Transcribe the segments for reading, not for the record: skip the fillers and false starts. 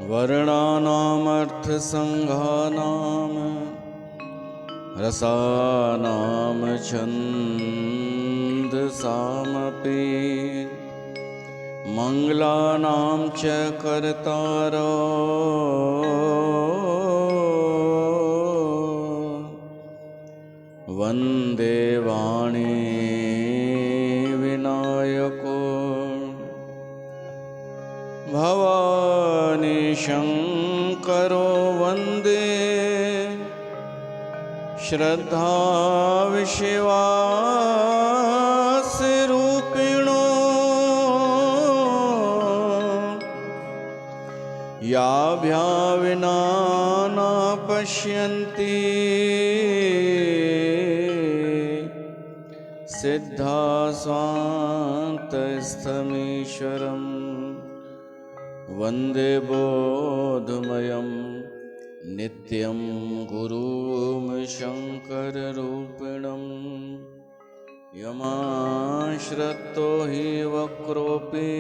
वर्णानामर्थसंघानां रसानां छन्दसामपि मंगलानां च कर्तारो वन्दे वाणी विनायको भवानी शंकरो वन्दे श्रद्धा विश्वासरूपिणो याभ्या विना न पश्यन्ति सिद्धा स्वान्तस्थमीश्वरम् वन्दे बोधमयं नित्यं गुरुं शङ्कररूपिणं यमाश्रितो हि वक्रोऽपि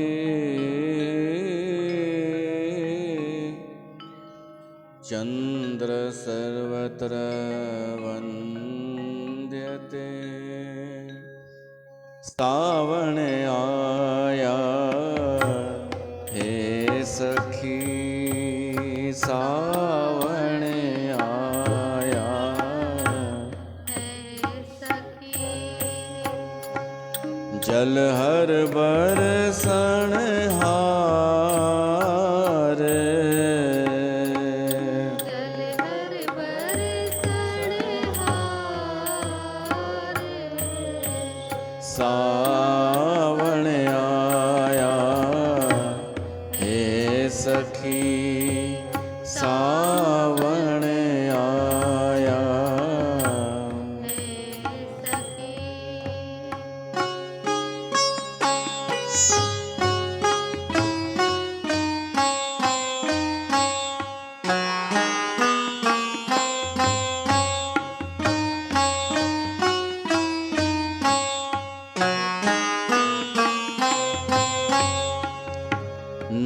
चन्द्र सर्वत्र वन्द्यते। सावण आया हे सखी सावण आया हे सखी जल हर बरसण हार जल हर बरसण हार सावण आया हे सखी सावण आया हे सखी।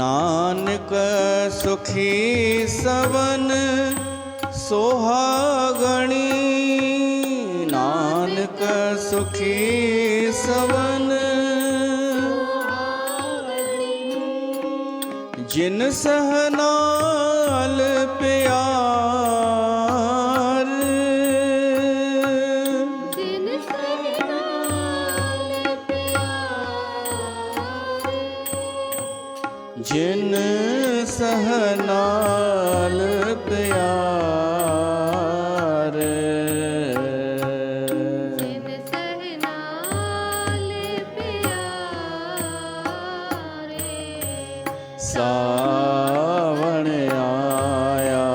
नानक सुखी सवन सोहागणी नानक सुखी सवन जिन सहनाल प्यार जिन सहनाल प्यार जिन सहनाल प्यार जिन सहनाल प्यार सावण आया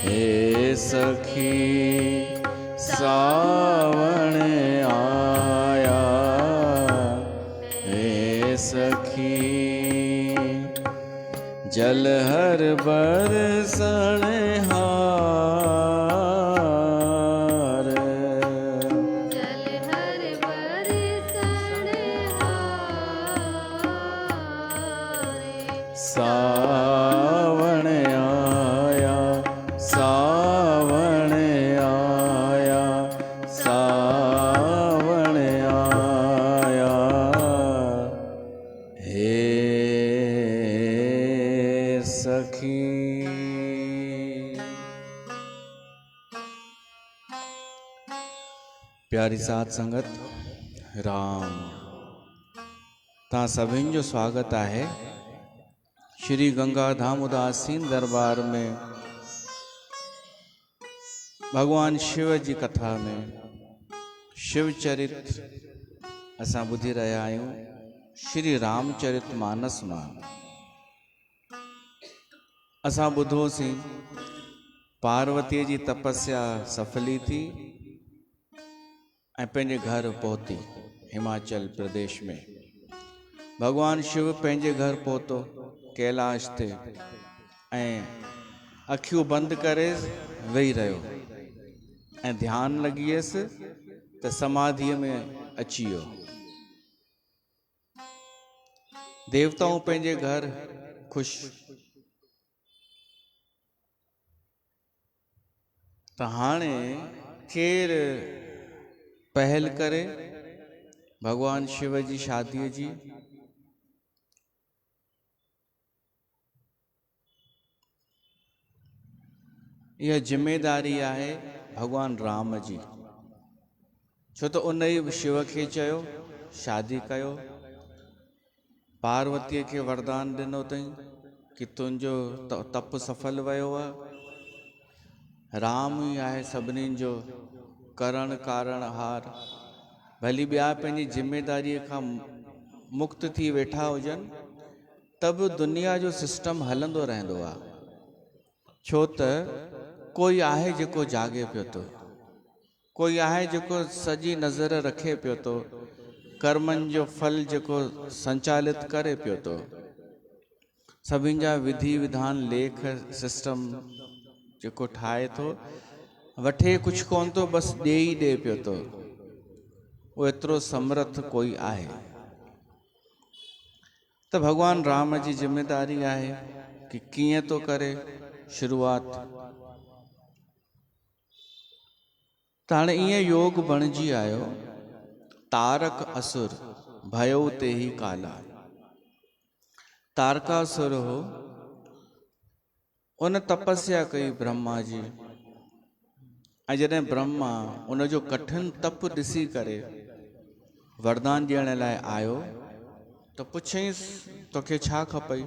हे सखी सावण आया हे सखी जल हर बरसण हार जल हर बरसण हार सावण आया सावण आया सावण आया हे सखी। प्यारी साध संगत राम ता सभिनि जो स्वागत है श्री गंगा धाम उदासीन दरबार में भगवान शिव जी कथा में शिवचरित असां ॿुधी रहिया आहियूं। श्री रामचरित मानस मां असां ॿुधोसीं पार्वती जी तपस्या सफली थी ऐं पंहिंजे घर पहुती हिमाचल प्रदेश में। भगवान शिव पंहिंजे घर पहुतो कैलाश ते ऐं अखियूं बंदि करे वेही रहियो। ऐं ध्यानु लॻी वियसि त समाधीअ में अची वियो। देवताऊं पंहिंजे घर ख़ुशि। त हाणे केरु पहल करे भगवान शिव जी शादीअ जी? इहा जिम्मेदारी आहे भगवान राम जी। छो त उन ई शिव खे चयो, शादी कयो, पार्वतीअ खे वरदान ॾिनो अथई कि तुंहिंजो तप सफल वियो आहे। राम ई आहे सभिनीनि जो करण कारण हार। भली ॿिया पंहिंजी जिम्मेदारीअ खां मुक्त थी वेठा हुजनि त बि दुनिया जो सिस्टम हलंदो रहंदो आहे। छो त कोई आहे जेको जागे पियो थो, कोई आहे जेको सॼी नज़र रखे पियो थो, कर्मनि जो फल जेको संचालित करे पियो थो। सभिनि जा विधि विधान लेख सिस्टम जेको ठाहे थो, वठे कुझु कोन थो, बसि ॾे ई ॾे पियो थो। उहो एतिरो समर्थ कोई आहे। त भगवान राम जी जिम्मेदारी आहे कि कीअं थो करे शुरूआत। त हाणे ईअं योग बणिजी आयो, तारक असुर भयो ते ही काला। तारकासुर हो, उन तपस्या कई ब्रह्मा जी। ऐं जॾहिं ब्रह्मा उन जो कठिन तप ॾिसी करे वरदान ॾियण लाइ आयो त पुछईंसि तोखे छा खपई?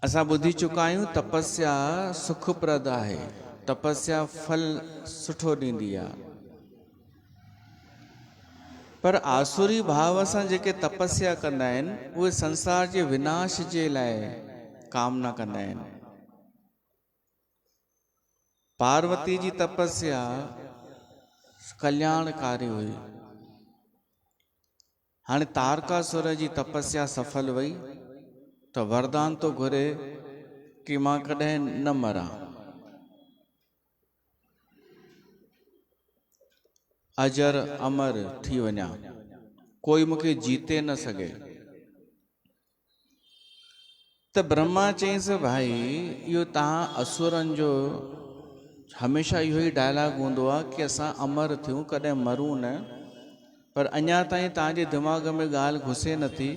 असां ॿुधी चुका आहियूं तपस्या सुखप्रद आहे, तपस्या फल सुठो ॾींदी आहे। पर आसुरी भाव सां जेके तपस्या कंदा आहिनि उहे संसार जे विनाश जे लाइ कामना कंदा आहिनि। पार्वती जी तपस्या कल्याणकारी हुई। हाणे तारकासुर जी तपस्या सफल वई त वरदान तो घुरे कि मां कॾहिं न मरां, अजर अमर थी वञा, कोई मूंखे जीते न सघे। त ब्रह्मा चईंसि भाई इहो तव्हां असुरनि जो हमेशह इहो ई डायलॉग हूंदो आहे कि असां अमर थियूं, कॾहिं मरूं न। पर अञा ताईं तव्हांजे दिमाग़ में ॻाल्हि घुसे नथी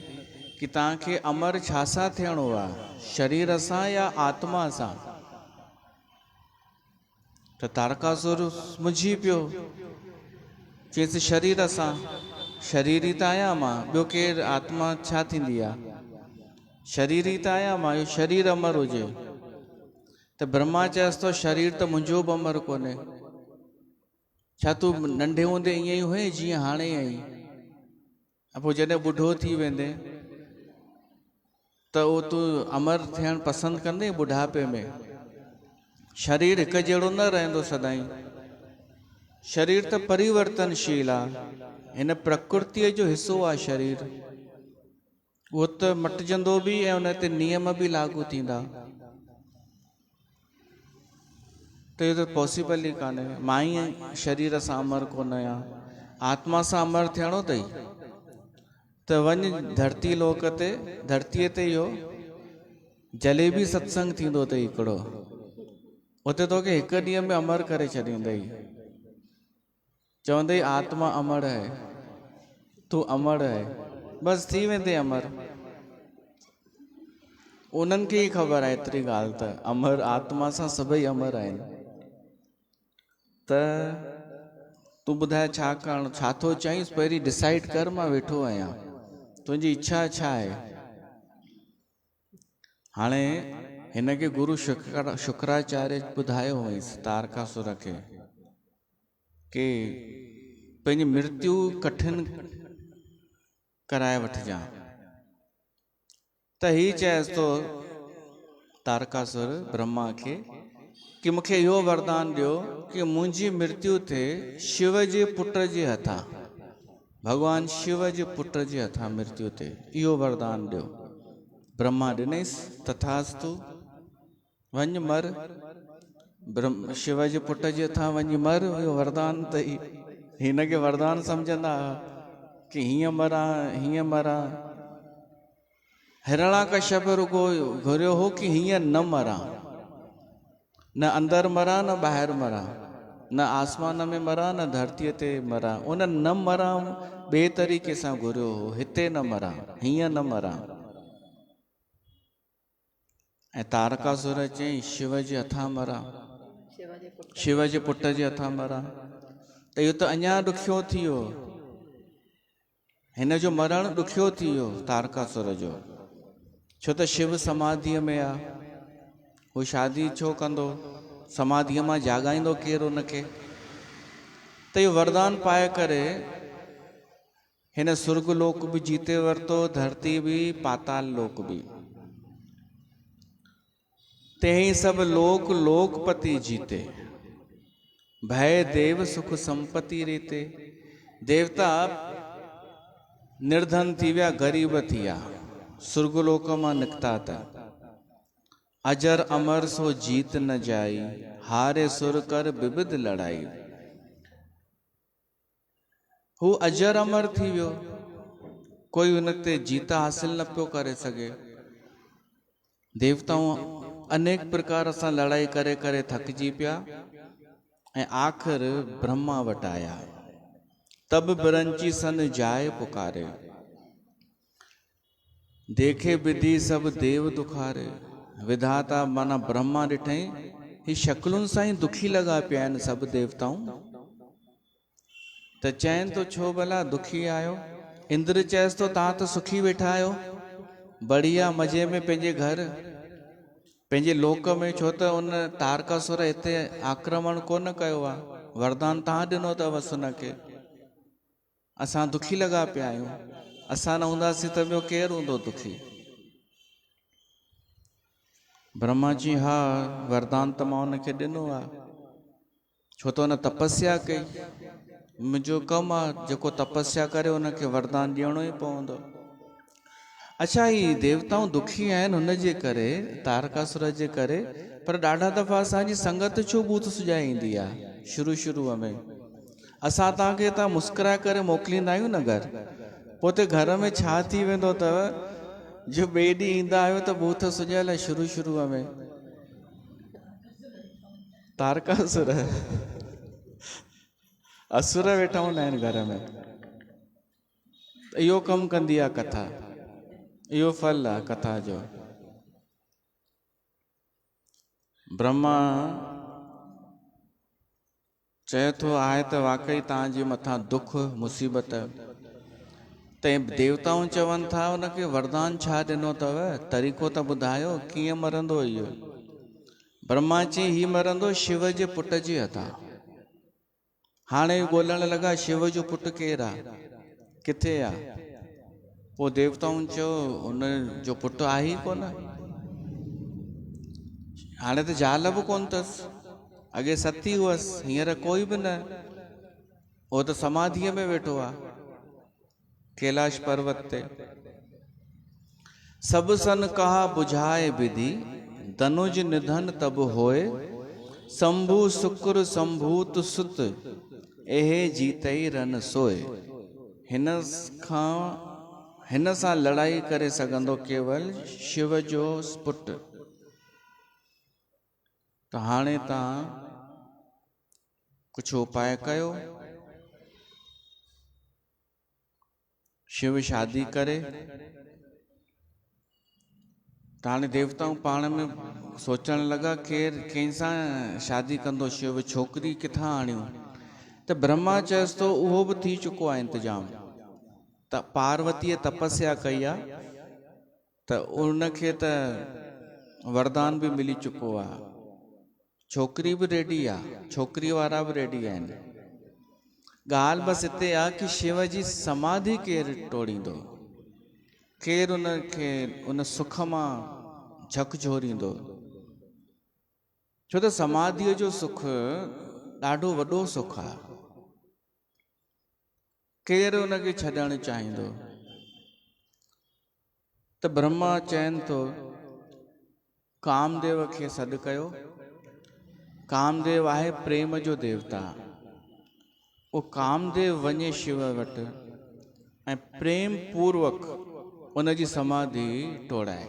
कि तव्हांखे अमर छा सां थियणो आहे, शरीर सां या आत्मा सां। त तारकासुर मुंझी पियो, चईसि शरीर सां। शरीर ई त आहियां मां, ॿियो केरु आत्मा छा थींदी आहे? शरीर ई त आहियां मां, इहो शरीर अमर हुजे। त ब्रह्मा चयसि तो शरीर त मुंहिंजो बि अमर कोन्हे। छा तूं नंढे हूंदे ईअं ई हुए जीअं हाणे आई? पोइ जॾहिं ॿुढो थी वेंदे त उहो तूं अमर थियणु पसंदि कंदे ॿुढापे में? शरीर हिकु जहिड़ो न रहंदो सदाईं। शरीर त परिवर्तनशील आहे, हिन प्रकृतिअ जो हिसो आहे शरीर। उहो त मटिजंदो बि ऐं उन ते नियम बि लागू थींदा। त इहो त पॉसिबल ई कान्हे। मां ई शरीर सां अमर कोन आहियां, आत्मा सां अमर थियणो अथई त वञ धरती लोक ते, धरतीअ ते इहो जलेबी सत्संग थींदो अथई हिकिड़ो, उते तोखे हिकु ॾींहं में अमर करे छॾींदई। चवंदई आत्मा अमर है, तू अमर है, बस थी वेंदे अमर। उन्हनि खे ई ख़बर आहे एतिरी ॻाल्हि त अमर आत्मा सां सभई अमर आहिनि। त तूं ॿुधाए छा करणु, छा थो चईंसि? पहिरीं डिसाइड कर, मां वेठो आहियां, तुंहिंजी इच्छा छा आहे? हाणे हिन खे गुरु शुक्राचार्य ॿुधायो हुयसि तारकासुर खे कि पंहिंजी मृत्यु कठिन कराए वठिजां। त ही चएसि तो तारकासुर ब्रह्मा खे कि मूंखे इहो वरदान ॾियो कि मुंहिंजी मृत्यु थिए शिव जे पुट जे हथां, भगवान शिव जे पुट जे हथां मृत्यु थिए, इहो वरदान ॾियो। ब्रह्मा ॾिनईसि, तथास्तु, वञ मर। ब्रह्म शिव जे पुट जे हथां वञी मर, इहो वरदान अथई। हिन खे वरदान सम्झंदा कि हीअं मरां हीअं मरां। हिरणाकश्यप रुगो घुरियो हो कि हीअं न मरां, न अंदरि मरां न ॿाहिरि मरां, न आसमान में मरां न धरतीअ ते मरां। उन न मरां ॿिए तरीक़े सां घुरियो हो, हिते न मरां, हीअं न मरां। ऐं तारकासुर चयईं शिव जे हथां मरां, शिव जे पुट जे हथां मरां। त इहो त अञा ॾुखियो थी वियो, हिन जो मरणु ॾुखियो थी वियो तारकासुर जो। छो त शिव समाधीअ में आहे, हू शादी छो कंदो, समाधीअ मां जाॻाईंदो केरु उनखे। त इहो वरदान पाए करे हिन सुर्ग लोक बि जीते वरितो, धरती बि, पाताल लोक बि। तेही सब लोक लोकपति जीते, भय देव सुख संपत्ति रीते। देवता निर्धन थी विया, ग़रीब थी विया, सुर्गलोक मां निकिता त अजर अमर सो जीत न जाई, हारे सुर कर विविध लड़ाई। हू अजर अमर थी वियो, कोई उन ते जीत हासिल न पियो करे सघे। देवताऊं अनेक प्रकार सां लड़ाई करे करे थकिजी पिया ऐं आख़िर ब्रह्मा वटि आया। तब बिरंची सन जाए पुकारे, देखे विधि सब देव दुखारे। विधाता माना ब्रह्मा ॾिठई, ही शक्लुनि सां ई दुखी लॻा पिया आहिनि सभु देवताऊं। त चइनि तो छो भला दुखी आहियो। इंद्र चएसि तो तव्हां त सुखी वेठा आहियो, बढ़िया मज़े में पंहिंजे घर पंहिंजे लोक में। छो त उन तारकासुर हिते आक्रमण कोन कयो आहे, वरदान तव्हां ॾिनो अथवसि उनखे। असां दुखी लॻा पिया आहियूं, असां न हूंदासीं त ॿियो केरु हूंदो दुखी। ब्रह्मा जी हा वरदान त मां उनखे ॾिनो आहे, छो त उन तपस्या कई। मुंहिंजो कमु आहे, जेको तपस्या करे उनखे वरदान ॾियणो ई पवंदो। अच्छा, ही देवताऊं दुखी आहिनि हुनजे करे, तारकासुर जे करे, पर ॾाढा दफ़ा असांजी संगत छो बूथ सुॼाए ईंदी आहे शुरू में। असां तव्हांखे हितां मुस्कुराए करे मोकिलींदा आहियूं न घर, पोइ ते घर में छा थी वेंदो अथव, जो ॿिए ॾींहुं ईंदा आहियो त बूथ सुॼियल शुरू में। तारकासुर असुर वेठा हूंदा आहिनि घर में। इहो कमु कंदी आहे कथा, इहो फल आहे कथा जो। ब्रह्मा चए थो आहे त वाकई तव्हांजे मथां दुख मुसीबत। त देवताऊं चवनि था उनखे वरदान छा ॾिनो अथव, तरीक़ो त ॿुधायो कीअं मरंदो इहो। ब्रह्मा चई ही मरंदो शिव जे पुट जे हथां। हाणे ॻोल्हण लॻा शिव जो पुटु केरु आहे, किथे आहे। पोइ देवताऊं चयो उन जो पुटु आहे ई कोन, हाणे त ज़ाल बि कोन अथसि। अॻे सती हुअसि, हींअर कोई बि न, उहो त समाधीअ में वेठो आहे कैलाश पर्वत ते। सब सन कहा बुझाए विधि, धनुज निधन तब होए। शंभु शुक्र संभूत सुत, एहे जीतई रन सोए। हिन सां लड़ाई करे सघंदो केवल शिव जो पुटु। त हाणे तव्हां कुझु उपाय कयो। शिव शादी करे। त हाणे देवताऊं पाण में सोचण लॻा केरु कंहिंसां शादी कंदो शिव, छोकिरी किथां आणियूं। त ब्रह्मा चएसि थो उहो बि थी चुको आहे इंतजाम। त पार्वतीअ तपस्या कई आहे त उनखे त वरदान बि मिली चुको आहे, छोकिरी बि रेडी आहे, छोकिरी वारा बि रेडी आहिनि। ॻाल्हि बसि हिते आहे कि शिव जी समाधि केरु तोड़ींदो, केरु उनखे उन सुख मां झकझोरींदो। छो त समाधीअ जो सुख ॾाढो वॾो सुख आहे, केरु उनखे छॾणु चाहींदो। त ब्रह्मा चवनि थो कामदेव खे सॾु कयो। कामदेव आहे प्रेम जो देवता। वो कामदेव वञे शिव वटि ऐं प्रेम पूर्वक उन जी समाधि तोड़ाए।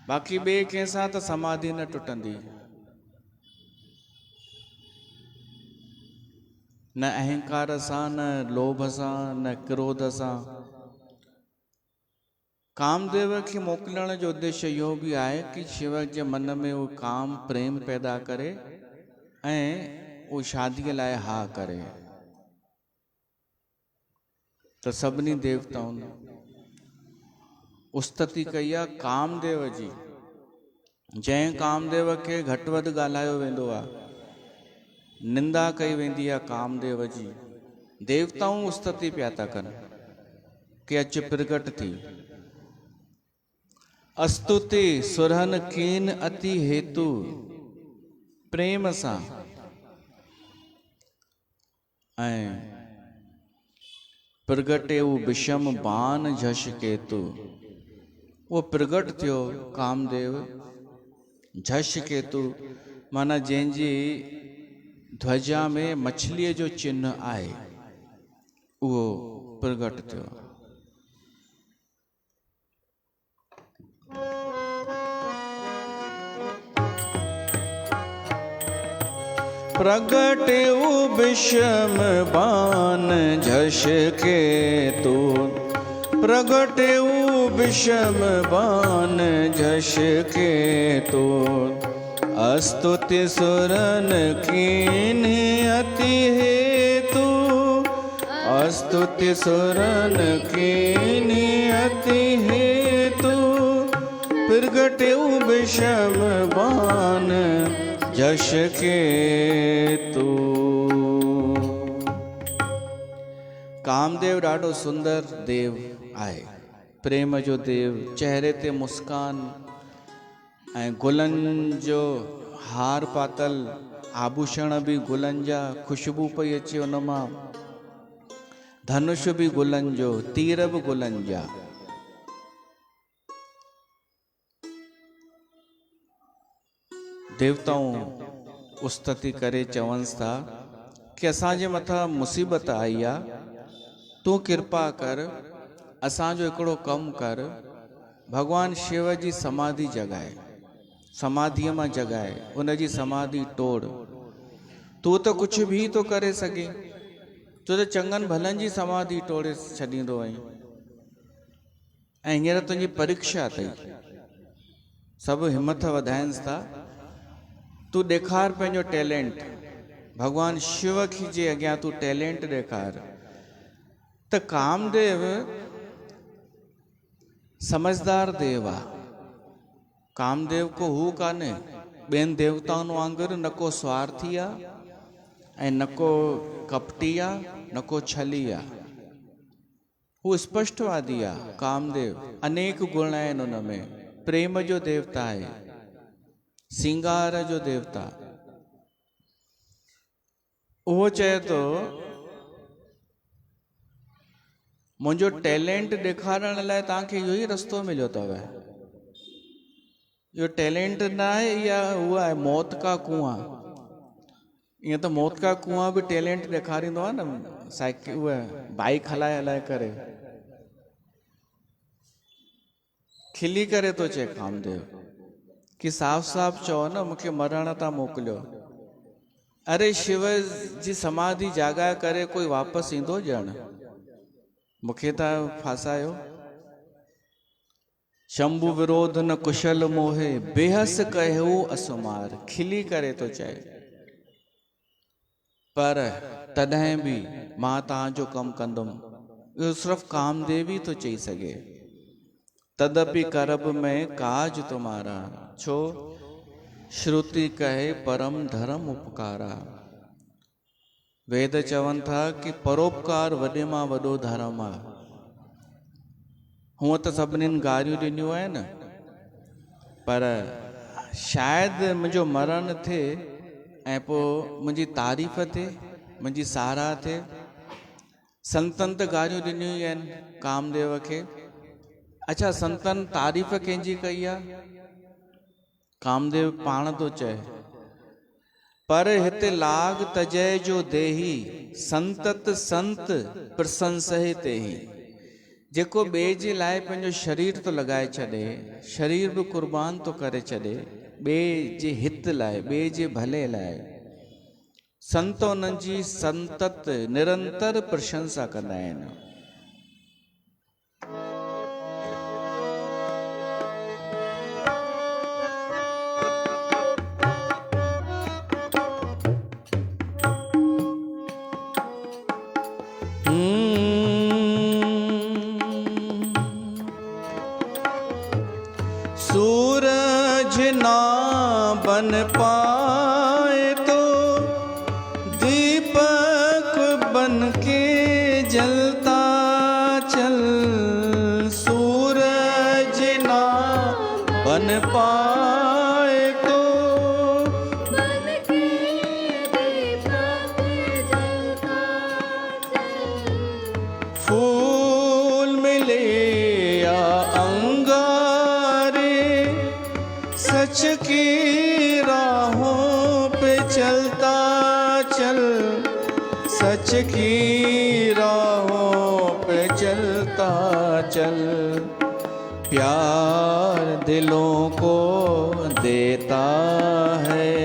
बाक़ी ॿिए कंहिंसां त समाधि न टुटंदी, न अहंकार सां, न लोभ सां, न क्रोध सां। कामदेव खे मोकिलण जो उद्देश्य इहो बि आहे कि शिव जे मन में वो काम प्रेम पैदा करे ऐं वो शादीअ लाइ हा करे। त सभिनी देवताउनि उस्तति कई आहे कामदेव जी। जंहिं कामदेव खे घटि वधि ॻाल्हायो वेंदो आहे, निंदा कई वेंदी आहे कामदेव जी, देवताऊं उस्तति पिया था कनि कि अच प्रगट थी। अस्तुति सुरहन कीन अति हेतु, प्रेम सां ऐं प्रगटे वो विषम बान झश केतु। वो प्रगट थियो कामदेव झश केतु, माना जंहिंजी ध्वजा में मछलीअ जो चिन्ह आहे, उहो प्रगट थियो। प्रगटे विषम बान झश केतु, प्रगटे विषम बान झश केतु। अस्तुति सुरन कीन अति हेतु, अस्तुति सुरन कीन अति हेतु। प्रगटे विषम बान झश केतु। कामदेव ॾाढो सुंदर देव आहे, प्रेम जो देव। चेहरे ते मुस्कान ऐं गुलनि जो हार पातल, आभूषण भी गुलनि जा, खुशबू पई अचे उन मां, धनुष भी गुलनि जो, तीर भी गुलनि जा। देवताऊं उस्तति करे चवनि था कि असांजे मथां मुसीबत आई आहे, तूं कृपा कर, असांजो हिकिड़ो कमु कर, भगवान शिव जी समाधि जगाए, समाधीअ मां जगाए, उन जी समाधि तोड़। तूं त कुझु बि तो करे सघे, तूं त चङनि भलनि जी समाधि तोड़े छॾींदो आहीं, ऐं हींअर तुंहिंजी परीक्षा अथई। सभु हिमत वधाइनि था, तूं ॾेखार पंहिंजो टैलेंट, भगवान शिव की जे अॻियां तूं टैलेंट ॾेखार। त कामदेव समझदार देव आहे। कामदेव को हू कान्हे ॿियनि देवताउनि वांगुरु, न को स्वार्थी आहे ऐं न को कपटी आहे, न को छली आहे। हू स्पष्टवादी आहे कामदेव। अनेक गुण आहिनि उन में। प्रेम जो देवता आहे, सिंगार जो देवता। उहो चए थो मुंहिंजो टैलेंट ॾेखारण लाइ तव्हांखे इहो ई रस्तो मिलियो अथव। इहो टैलेंट न आहे, इहा उहा आहे मौत का कुआं। ईअं त मौत का कुआं बि टैलेंट ॾेखारींदो आहे न, साइकिल उहा बाइक हलाए हलाए करे। खिली करे थो चए कामदेव कि साफ़ साफ़ चओ न, मूंखे मरण था मोकिलियो। अरे शिव जी समाधि जागाए करे कोई वापसि ईंदो ॼण? मूंखे था फासायो। शंभु विरोध न कुशल मोहे, बेहस कहो असुमार। खिली करे तो चए, पर तॾहिं बि मां तव्हांजो कमु कंदुमि। इहो सिर्फ़ु कामदेव ही तो चई सघे। तदपि करब में काज तुम्हारा, छो श्रुति कहे परम धर्म उपकारा। वेद चवनि था कि परोपकार वॾे मां वॾो धर्म आहे। हूअं त सभिनीनि गारियूं ॾिनियूं आहिनि, पर शायदि मुंहिंजो मरण थिए ऐं पोइ मुंहिंजी तारीफ़ थिए, मुंहिंजी साराह थिए। संतनि त गारियूं ॾिनियूं ई आहिनि कामदेव खे। अच्छा, संतनि तारीफ़ कंहिंजी कई आहे? कामदेव पाण थो चए पर हिते लाग तजय जो देही, संतत संत प्रशंसहि तेही। जेको ॿिए जे लाइ पंहिंजो शरीर तो लॻाए छॾे, शरीर बि कुर्बान तो करे छॾे ॿिए जे हित लाइ, ॿिए जे भले लाइ, संत उन्हनि जी संतत निरंतर प्रशंसा कंदा आहिनि। सूरज ना बन पाए तो दीपक बन के जलता चल। सूरज ना बन पाए तो बन के दीपक जलता चल। फूल मिले या अंगारे, सच की राहों पे चलता चल। सच की राहों पे चलता चल। प्यार दिलों को देता है,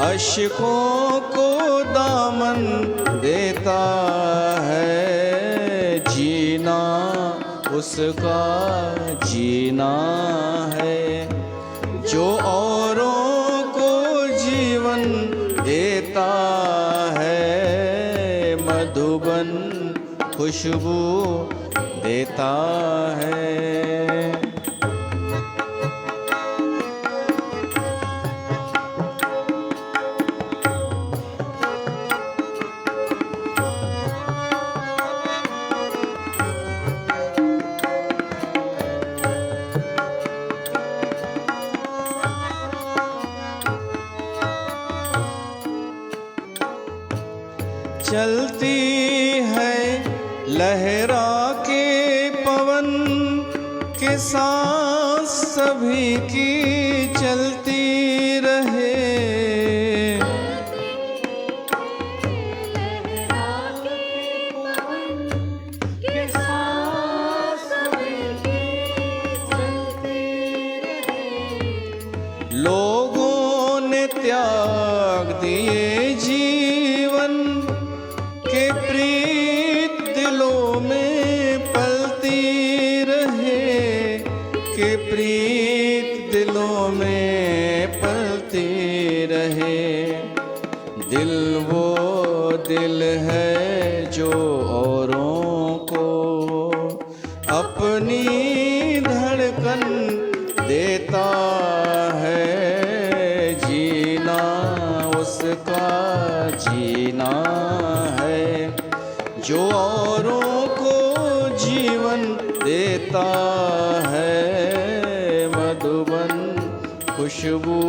अश्कों को दामन देता है। जीना उसका जीना है, जो औरों को जीवन देता है। मधुबन खुशबू देता है। चलती है लहरा के पवन के सांस सभी की चलती रहे। लहरा के पवन के सांस सभी की चलती रहे। लोगों ने त्याग दिए जीवन के प्रीत दिलों में पलती रहे। के प्रीत दिलों में पलती रहे। दिल वो दिल है जो औरों को अपनी धड़कन देता है। जीना उसका जीना है, जो औरों को जीवन देता है। मधुबन खुशबू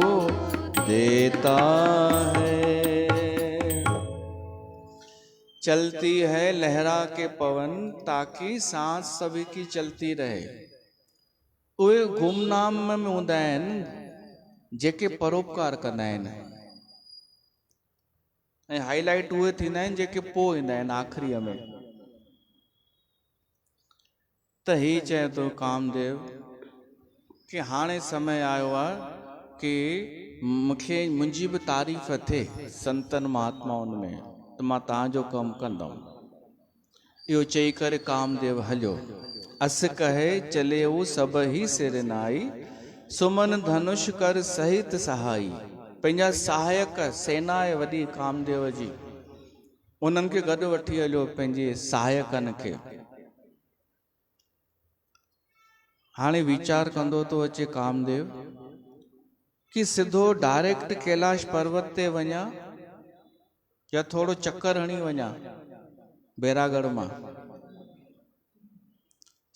देता है। चलती है लहरा के पवन ताकि सांस सभी की चलती रहे। उहे गुमनाम में हूंदा आहिनि जेके परोपकार कंदा आहिनि, ऐं हाईलाइट उहे थींदा आहिनि जेके पोइ ईंदा आहिनि आख़िरीअ में। त ही चए थो कामदेव कि हाणे समय आयो आहे कि मूंखे मुंहिंजी बि तारीफ़ थिए संतनि महात्माउनि में, त मां तव्हांजो कमु कंदुमि। इहो चई करे कामदेव हलियो। अस कहे चले वो सब ही सिर नाई, सुमन धनुष कर सहित सहाई। पंहिंजा सहायक सेना आहे वॾी कामदेव जी, उन्हनि खे गॾु वठी हलियो पंहिंजे सहायकनि खे। हाणे वीचार कंदो थो अचे कामदेव कि सिधो डायरेक्ट कैलाश पर्वत ते वञा या थोड़ो चक्कर हणी वञा बैरागढ़ मां।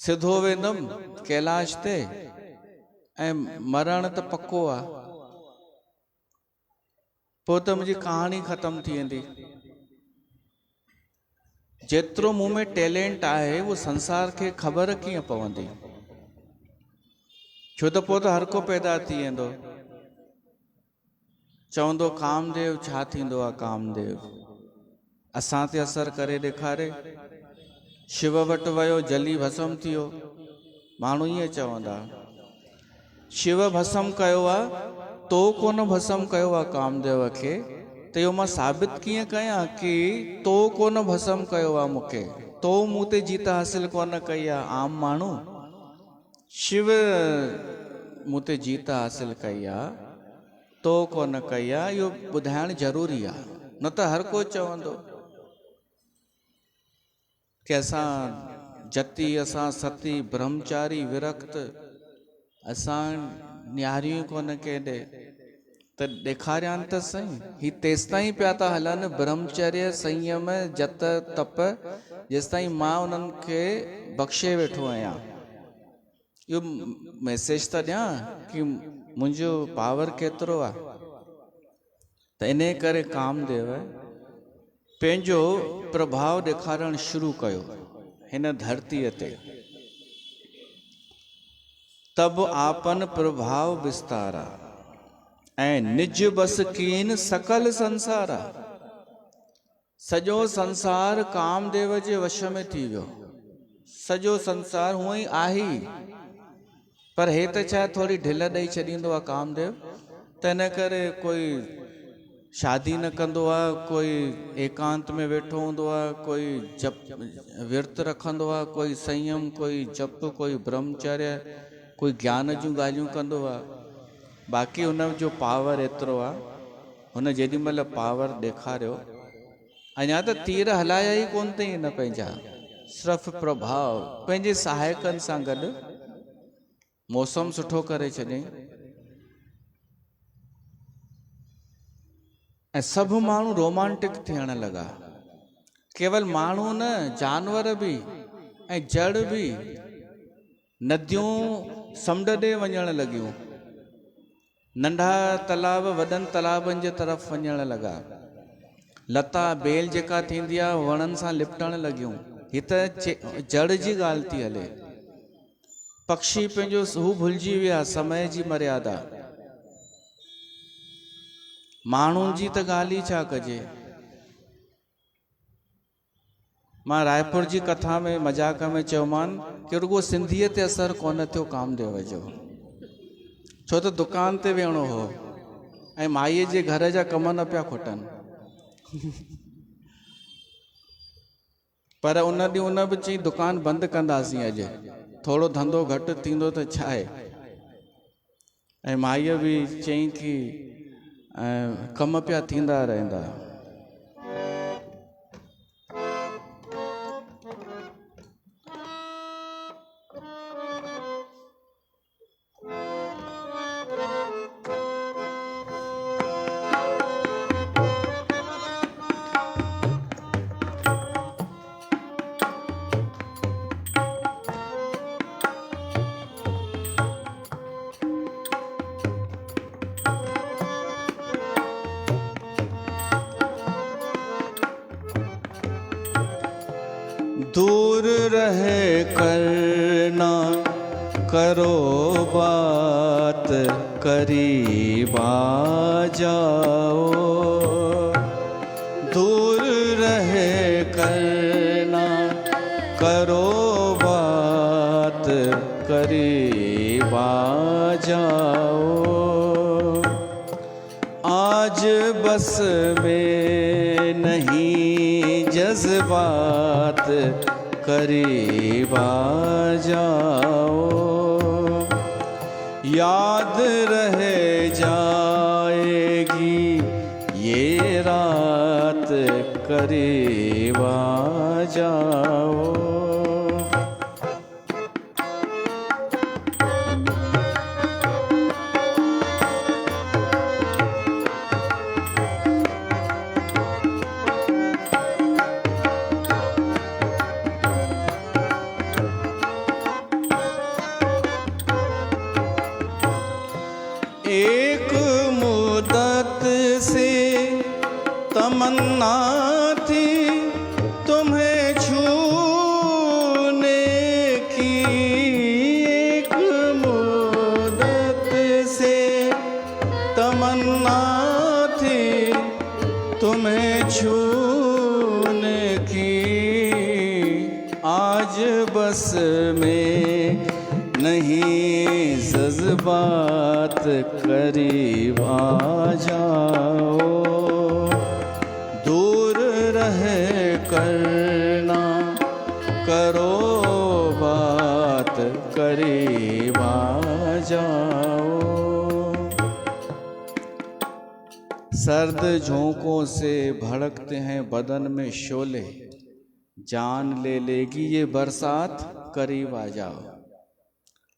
सिधो वेंदुमि कैलाश ते ऐं मरण त पक्को आहे, पोइ त मुंहिंजी कहाणी ख़तम थी वेंदी। जेतिरो मूं में टैलेंट आहे उहो संसार खे ख़बर कीअं पवंदी, छो त पोइ त हर को पैदा थी वेंदो। चवंदो कामदेव छा थींदो आहे कामदेव, असां ते असर करे ॾेखारे। शिव वटि वियो जली भस्म थी वियो। माण्हू ईअं चवंदा शिव भस्म कयो आहे, तो कोन भस्म कयो आहे कामदेव खे, त इहो मां साबित कीअं कयां कि तो कोन भस्म कयो आहे मूंखे, तो मूं ते जीत हासिल कोन कई आहे। आम माण्हू, शिव मूं ते जीत हासिल कई आहे, तो कोन कई आहे, इहो ॿुधाइणु ज़रूरी आहे। न त हर को चवंदो कि असां जति, असां सती, ब्रह्मचारी, विरक्त, असां न्यारियूं कोन केॾे, त ॾेखारियानि त सही। ही तेसिताईं पिया था हलनि ब्रह्मचर्य, संयम, जत, तप, जेसिताईं मां उन्हनि खे बख़्शे वेठो आहियां। इहो मैसेज त ॾियां कि मुंहिंजो पावर केतिरो आहे। त इन करे कामदेव पंहिंजो प्रभाव ॾेखारणु शुरू कयो हिन धरतीअ ते। तब आपन प्रभाव विस्तारा ऐं निज बस कीन सकल संसारा। सॼो संसार कामदेव जे वश में थी वियो। सॼो संसार हूअं ई आहे, पर हे त छा थोरी ढिल ॾेई छॾींदो आहे कामदेव, त इन करे कोई शादी न कंदो आहे, कोई एकांत में वेठो हूंदो आहे, कोई जप विर्त रखंदो आहे, कोई संयम, कोई जप, कोई ब्रह्मचर्य, कोई ज्ञान जूं ॻाल्हियूं कंदो आहे। बाक़ी हुन जो पावर एतिरो आहे, हुन जेॾी महिल पावर ॾेखारियो, अञा त तीर हलाया ई कोन अथई हिन पंहिंजा, सिर्फ़ु प्रभाव पंहिंजे सहायकनि सां गॾु मौसम सुठो करे छॾियईं। ऐं सभु माण्हू रोमांटिक थियण लॻा। केवल माण्हू न, जानवर बि ऐं जड़ बि, नदियूं समुंड ॾे वञण लॻियूं, नंढा तालाब वॾनि तालाबनि जे तरफ़ वञण लॻा, लता बेल जेका थींदी आहे वणनि सां लिपटण लॻियूं। ही त जड़ जी ॻाल्हि थी हले। पक्षी पंहिंजो हू भुलिजी विया, समय जी मर्यादा। माण्हुनि जी त ॻाल्हि ई छा कजे। मां रायपुर जी कथा में मज़ाक में चयोमान कि रुगो सिंधीअ ते असर कोन थियो कामदेव जो, छो त दुकान ते वेहणो हो ऐं माईअ जे घर जा कम न पिया खुटनि। पर उन ॾींहुं उन बि चई दुकान बंदि कंदासीं, अॼु थोरो धंधो घटि थींदो त छा आहे। ऐं माईअ बि चई कि कम पिया थींदा रहंदा। दूर रहे करना करो बात, करीब आ जाओ। दूर रहे करना करो बात, करीब आ जाओ। आज बस में नहीं जज्बात, करीब आ जाओ। याद रह जाएगी ये रात, करीब आ जाओ। एक मुद्दत से तमन्ना थी तुम्हें छूने की। एक मुद्दत से तमन्ना तुम्हें छूने की आज बस में नहीं, जज्बात करीब आ जाओ, दूर रह करना करो बात, करीब आ जाओ। सर्द झोंकों से भड़कते हैं बदन में शोले, जान ले लेगी ये बरसात, करीब आ जाओ।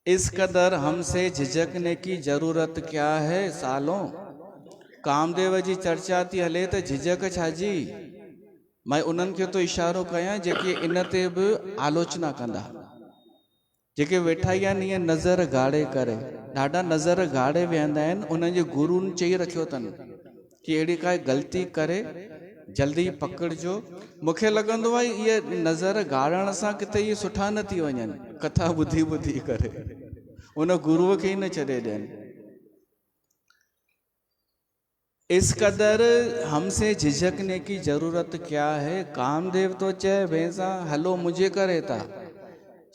इस कदर हमसे झिझकने की जरूरत क्या है सालों, कामदेव जी चर्चा थी हले त झिझक छाजी। मैं उन्हनि खे तो इशारो कयां जेके इन ते बि आलोचना कंदा, जेके वेठा ई आहिनि ईअं नज़र गाड़े करे, ॾाढा नज़र गाड़े वेहंदा आहिनि। उन्हनि जे गुरुनि चई रखियो अथनि कि अहिड़ी काई ग़लती करे जल्दी पकड़िजो। मूंखे लॻंदो आहे इहे नज़र गाड़ण सां किथे इहे सुठा न थी वञनि, कथा ॿुधी ॿुधी करे उन गुरुअ खे ई न छॾे ॾियनि। इस कदर हमसे झिझकने की जरूरत क्या है, कामदेव तो चए भैंसा हलो मुंहिंजे करे था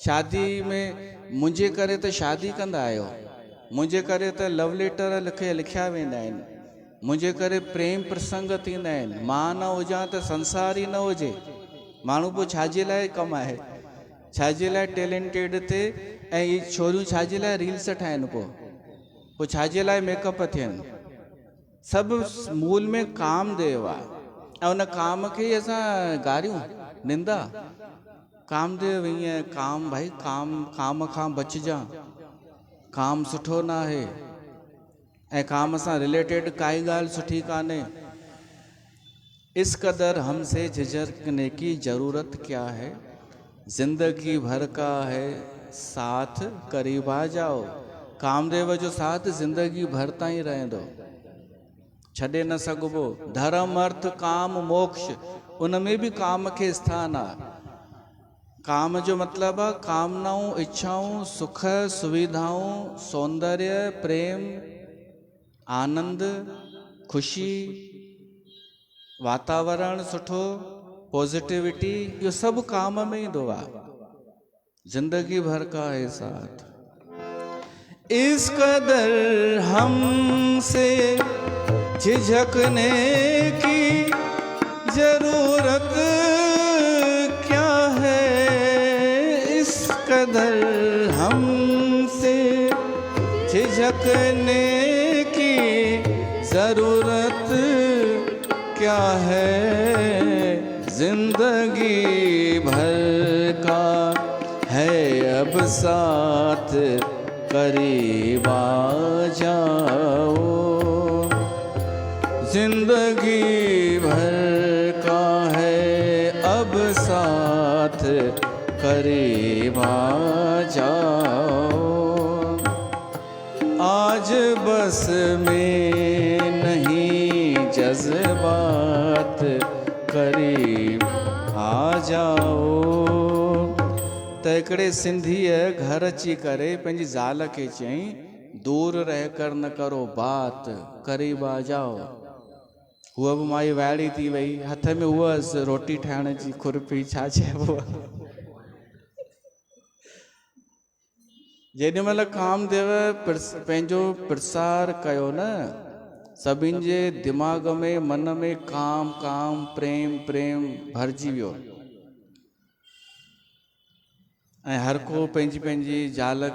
शादी में, मुंहिंजे करे त शादी कंदा आहियो, मुंहिंजे करे त लव लेटर लिखिया वेंदा आहिनि, मुंहिंजे करे प्रेम प्रसंग थींदा आहिनि। मां न हुजां त संसार ई न हुजे। माण्हू पोइ छाजे लाइ कमाए, छाजे लाइ टैलेंटेड थिए, ऐं इहे छोरियूं छाजे लाइ रील्स ठाहिनि, पोइ छाजे लाइ मेकअप थियनि। सभु मूल में कामदेव आहे, ऐं उन काम खे ई असां गारियूं निंदा। कामदेव ईअं काम, भाई काम खां बचिजां, काम सुठो न आहे, ऐं काम सां रिलेटेड काई ॻाल्हि सुठी कान्हे। इस कदर हमसे झिझकने की जरूरत क्या है, जिंदगी भर का है साथ, करीब आ जाओ। कामदेव जो साथ जिंदगी भर ताईं रहंदो, छॾे न सघिबो। धर्म अर्थ काम मोक्ष, उन में बि काम खे स्थान आहे। काम जो मतिलबु आहे कामनाऊं, इच्छाऊं, सुख सुविधाऊं, सौंदर्य, प्रेम, आनंद, खुशी, वातावरण सुठो, पॉजिटिविटी, इहो सभु काम में ईंदो आहे। जिंदगी भर का है साथ। इस कदर हमसे झिझकने की जरूरत क्या है, इस कदर हमसे झिझकने की जरूरत क्या है, जिंदगी भर का है अब साथ, करीब आ जाओ। जिंदगी भर का है अब साथ, करीब आ जाओ। आज बस में नहीं, जज्बात करीब आ जाओ। त हिकिड़े सिंधीअ घर अची करे पंहिंजी ज़ाल खे चयईं, दूर रह कर न करो बात, करीब आ जाओ। हुअ बि माई वाइड़ी थी वई, हथ में उहा रोटी ठाहिण जी खुरपी, छा चइबो आहे। जेॾी महिल कामदेव पंहिंजो प्रसार कयो न, सभिनि जे दिमाग़ में मन में काम काम प्रेम प्रेम भरिजी वियो, ऐं हर को पंहिंजी पंहिंजी ज़ाल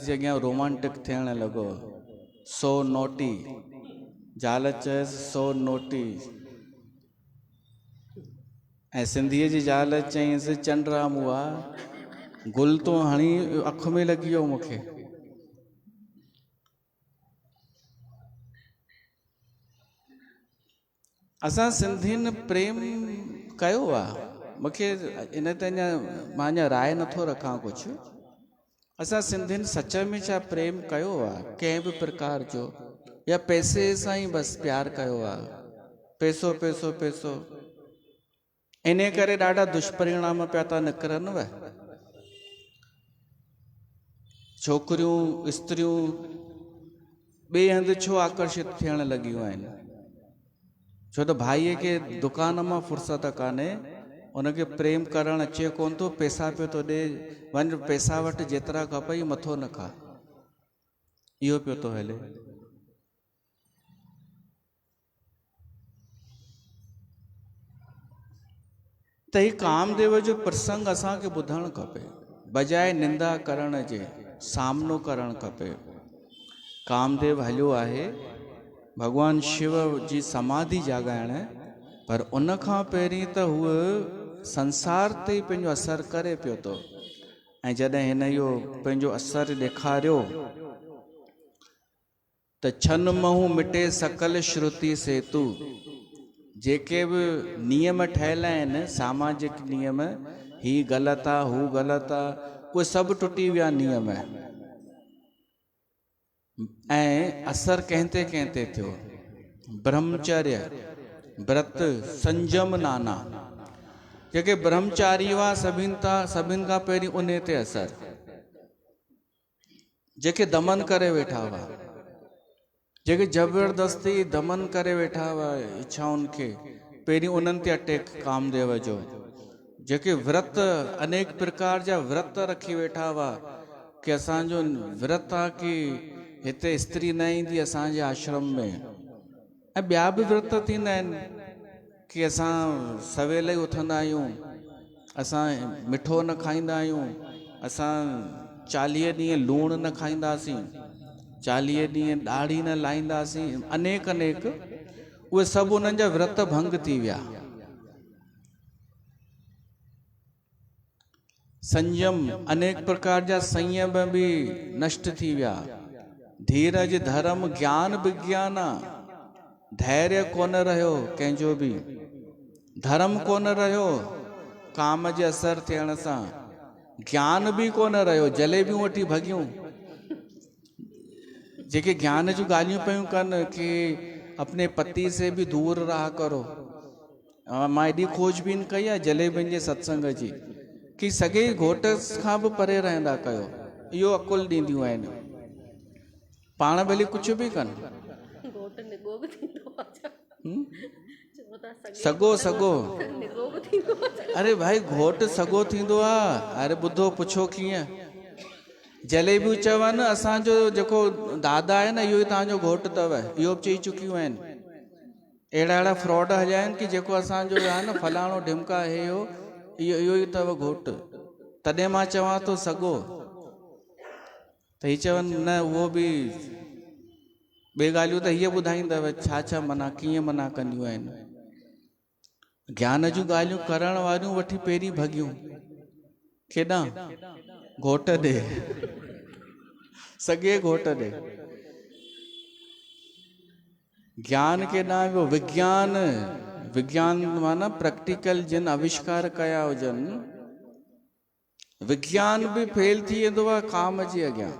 जे अॻियां रोमांटिक थियण लॻो। सो नोटी, ज़ाल चयसि सो नोटी, ऐं सिंधीअ जी ज़ाल चयईंसि चंडराम हुआ, गुल तो हणी अख में लॻी वियो मूंखे। असां सिंधियुनि प्रेम कयो आहे, मूंखे इन ते मां अञा राय नथो रखां कुझु। असां सिंधियुनि सच में छा प्रेम कयो आहे कंहिं बि प्रकार जो, या पैसे सां ई बसि प्यार कयो आहे, पैसो पैसो पैसो। इन करे ॾाढा दुष्परिणाम पिया था निकिरनि व। छोकिरियूं स्त्रियूं ॿिए हंधि छो आकर्षित थियण लॻियूं आहिनि, छो तो भाईअ खे दुकान मां फुर्सत कान्हे, उनखे प्रेम करणु अचे कोन थो, पैसा पियो थो ॾे, वञ पैसा वटि जेतिरा खपई मथो न खा, इहो पियो थो हले। त ही कामदेव जो प्रसंग असांखे ॿुधणु खपे, बजाए निंदा करण जे सामनो करणु खपे। कामदेव हलियो आहे भगवान शिव जी समाधि जाॻाइण, पर उन खां पहिरीं त हूअ संसार ते पंहिंजो असरु करे पियो थो। ऐं जॾहिं हिन इहो पंहिंजो असरु ॾेखारियो त छन महू मिटे सकल श्रुति सेतु, जेके बि नियम ठहियल आहिनि सामाजिक नियम, ही ग़लति आहे हू ग़लति आहे, उहे सभु टुटी विया नियम। ऐं असरु कंहिं ते थियो, ब्रह्मचर्य व्रत संयम नाना, जेके ब्रह्मचारी हुआ सभिनि खां पहिरीं उन ते असरु, जेके दमन करे वेठा हुआ, जेके ज़बरदस्ती दमन करे वेठा हुआ इच्छाउनि खे, पहिरीं उन्हनि ते अटैक कामदेव जो। जेके व्रत अनेक प्रकार जा व्रत रखी वेठा हुआ कि असांजो व्रत आहे कि हिते स्त्री न ईंदी असांजे आश्रम में, ऐं ॿिया बि व्रत थींदा आहिनि कि असां सवेल ई उथंदा आहियूं, असां मिठो न खाईंदा आहियूं, असां 40 ॾींहं लूणु न खाईंदासीं, 40 ॾींहं ॾाढ़ी न लाहींदासीं, अनेक उहे सभु उन्हनि जा व्रत भंग थी विया। संयम अनेक प्रकार जा संयम बि नष्ट थी विया। धीरज धर्म ज्ञान विज्ञान, धैर्य कोन रहियो कंहिंजो बि, धर्म कोन रहियो काम जे असर थियण सां, ज्ञान बि कोन रहियो, जलेबियूं वठी भॻियूं। जेके ज्ञान जूं ॻाल्हियूं पियूं कनि कि अपने पति से भी दूर रहा करो, मां एॾी खोजबीन कई आहे जलेबियुनि जे सत्संग जी कि सॻे घोट खां बि परे रहंदा कयो, इहो अकुल ॾींदियूं आहिनि। पाण भली कुझु बि कनि, सॻो अरे भाई घोट सॻो थींदो आहे, अरे ॿुधो पुछो कीअं। जलेबियूं चवनि असांजो जेको दादा आहे न इहो ई तव्हांजो घोटु अथव, इहो बि चई चुकियूं आहिनि। अहिड़ा फ्रॉड हलिया आहिनि कि जेको असांजो आहे न फलाणो ढिमका हे हो, इहो ई अथव घोटु, तॾहिं मां चवां थो सॻो। त हीअ चवनि न उहो बि ॿिए ॻाल्हियूं त हीअ ॿुधाईंदव छा मना कीअं मना कंदियूं आहिनि। ज्ञान जूं ॻाल्हियूं करण वारियूं वठी पहिरीं भॻियूं, केॾां घोट ॾे, सॻे घोट ॾे। ज्ञान केॾां वियो, विज्ञान माना प्रैक्टिकल जिन आविष्कार कया हुजनि, विज्ञान बि फेल थी वेंदो आहे काम जे अॻियां।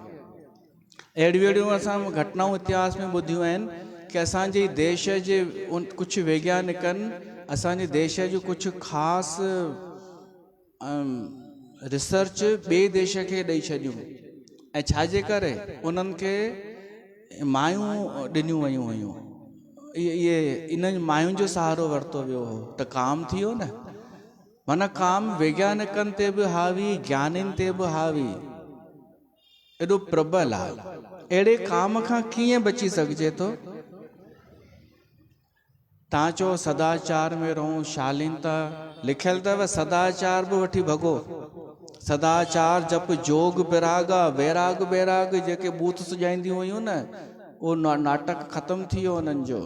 अहिड़ियूं असां घटनाऊं इतिहास में ॿुधियूं आहिनि कि असांजे देश जे कुझु वैज्ञानिकनि असांजे देश जूं कुझु ख़ासि रिसर्च ॿिए देश खे ॾेई छॾियूं, ऐं छाजे करे उन्हनि खे मायूं ॾिनियूं वयूं हुयूं, इहे इन्हनि मायुनि जो सहारो वरितो वियो हो, त काम थी वियो न। माना काम वैज्ञानिकनि ते बि हावी, ज्ञानिनि ते बि हावी, एॾो प्रबल आहे। अहिड़े काम खां कीअं बची सघिजे थो? तव्हां चओ सदाचार में रहूं, शालीनता लिखियलु अथव, सदाचार बि वठी भॻो। सदाचार जप जोग विरागा, वैराग बैराग जेके बूथ सुॼाईंदियूं हुयूं न, उहो नाटक ख़तमु थी वियो उन्हनि जो।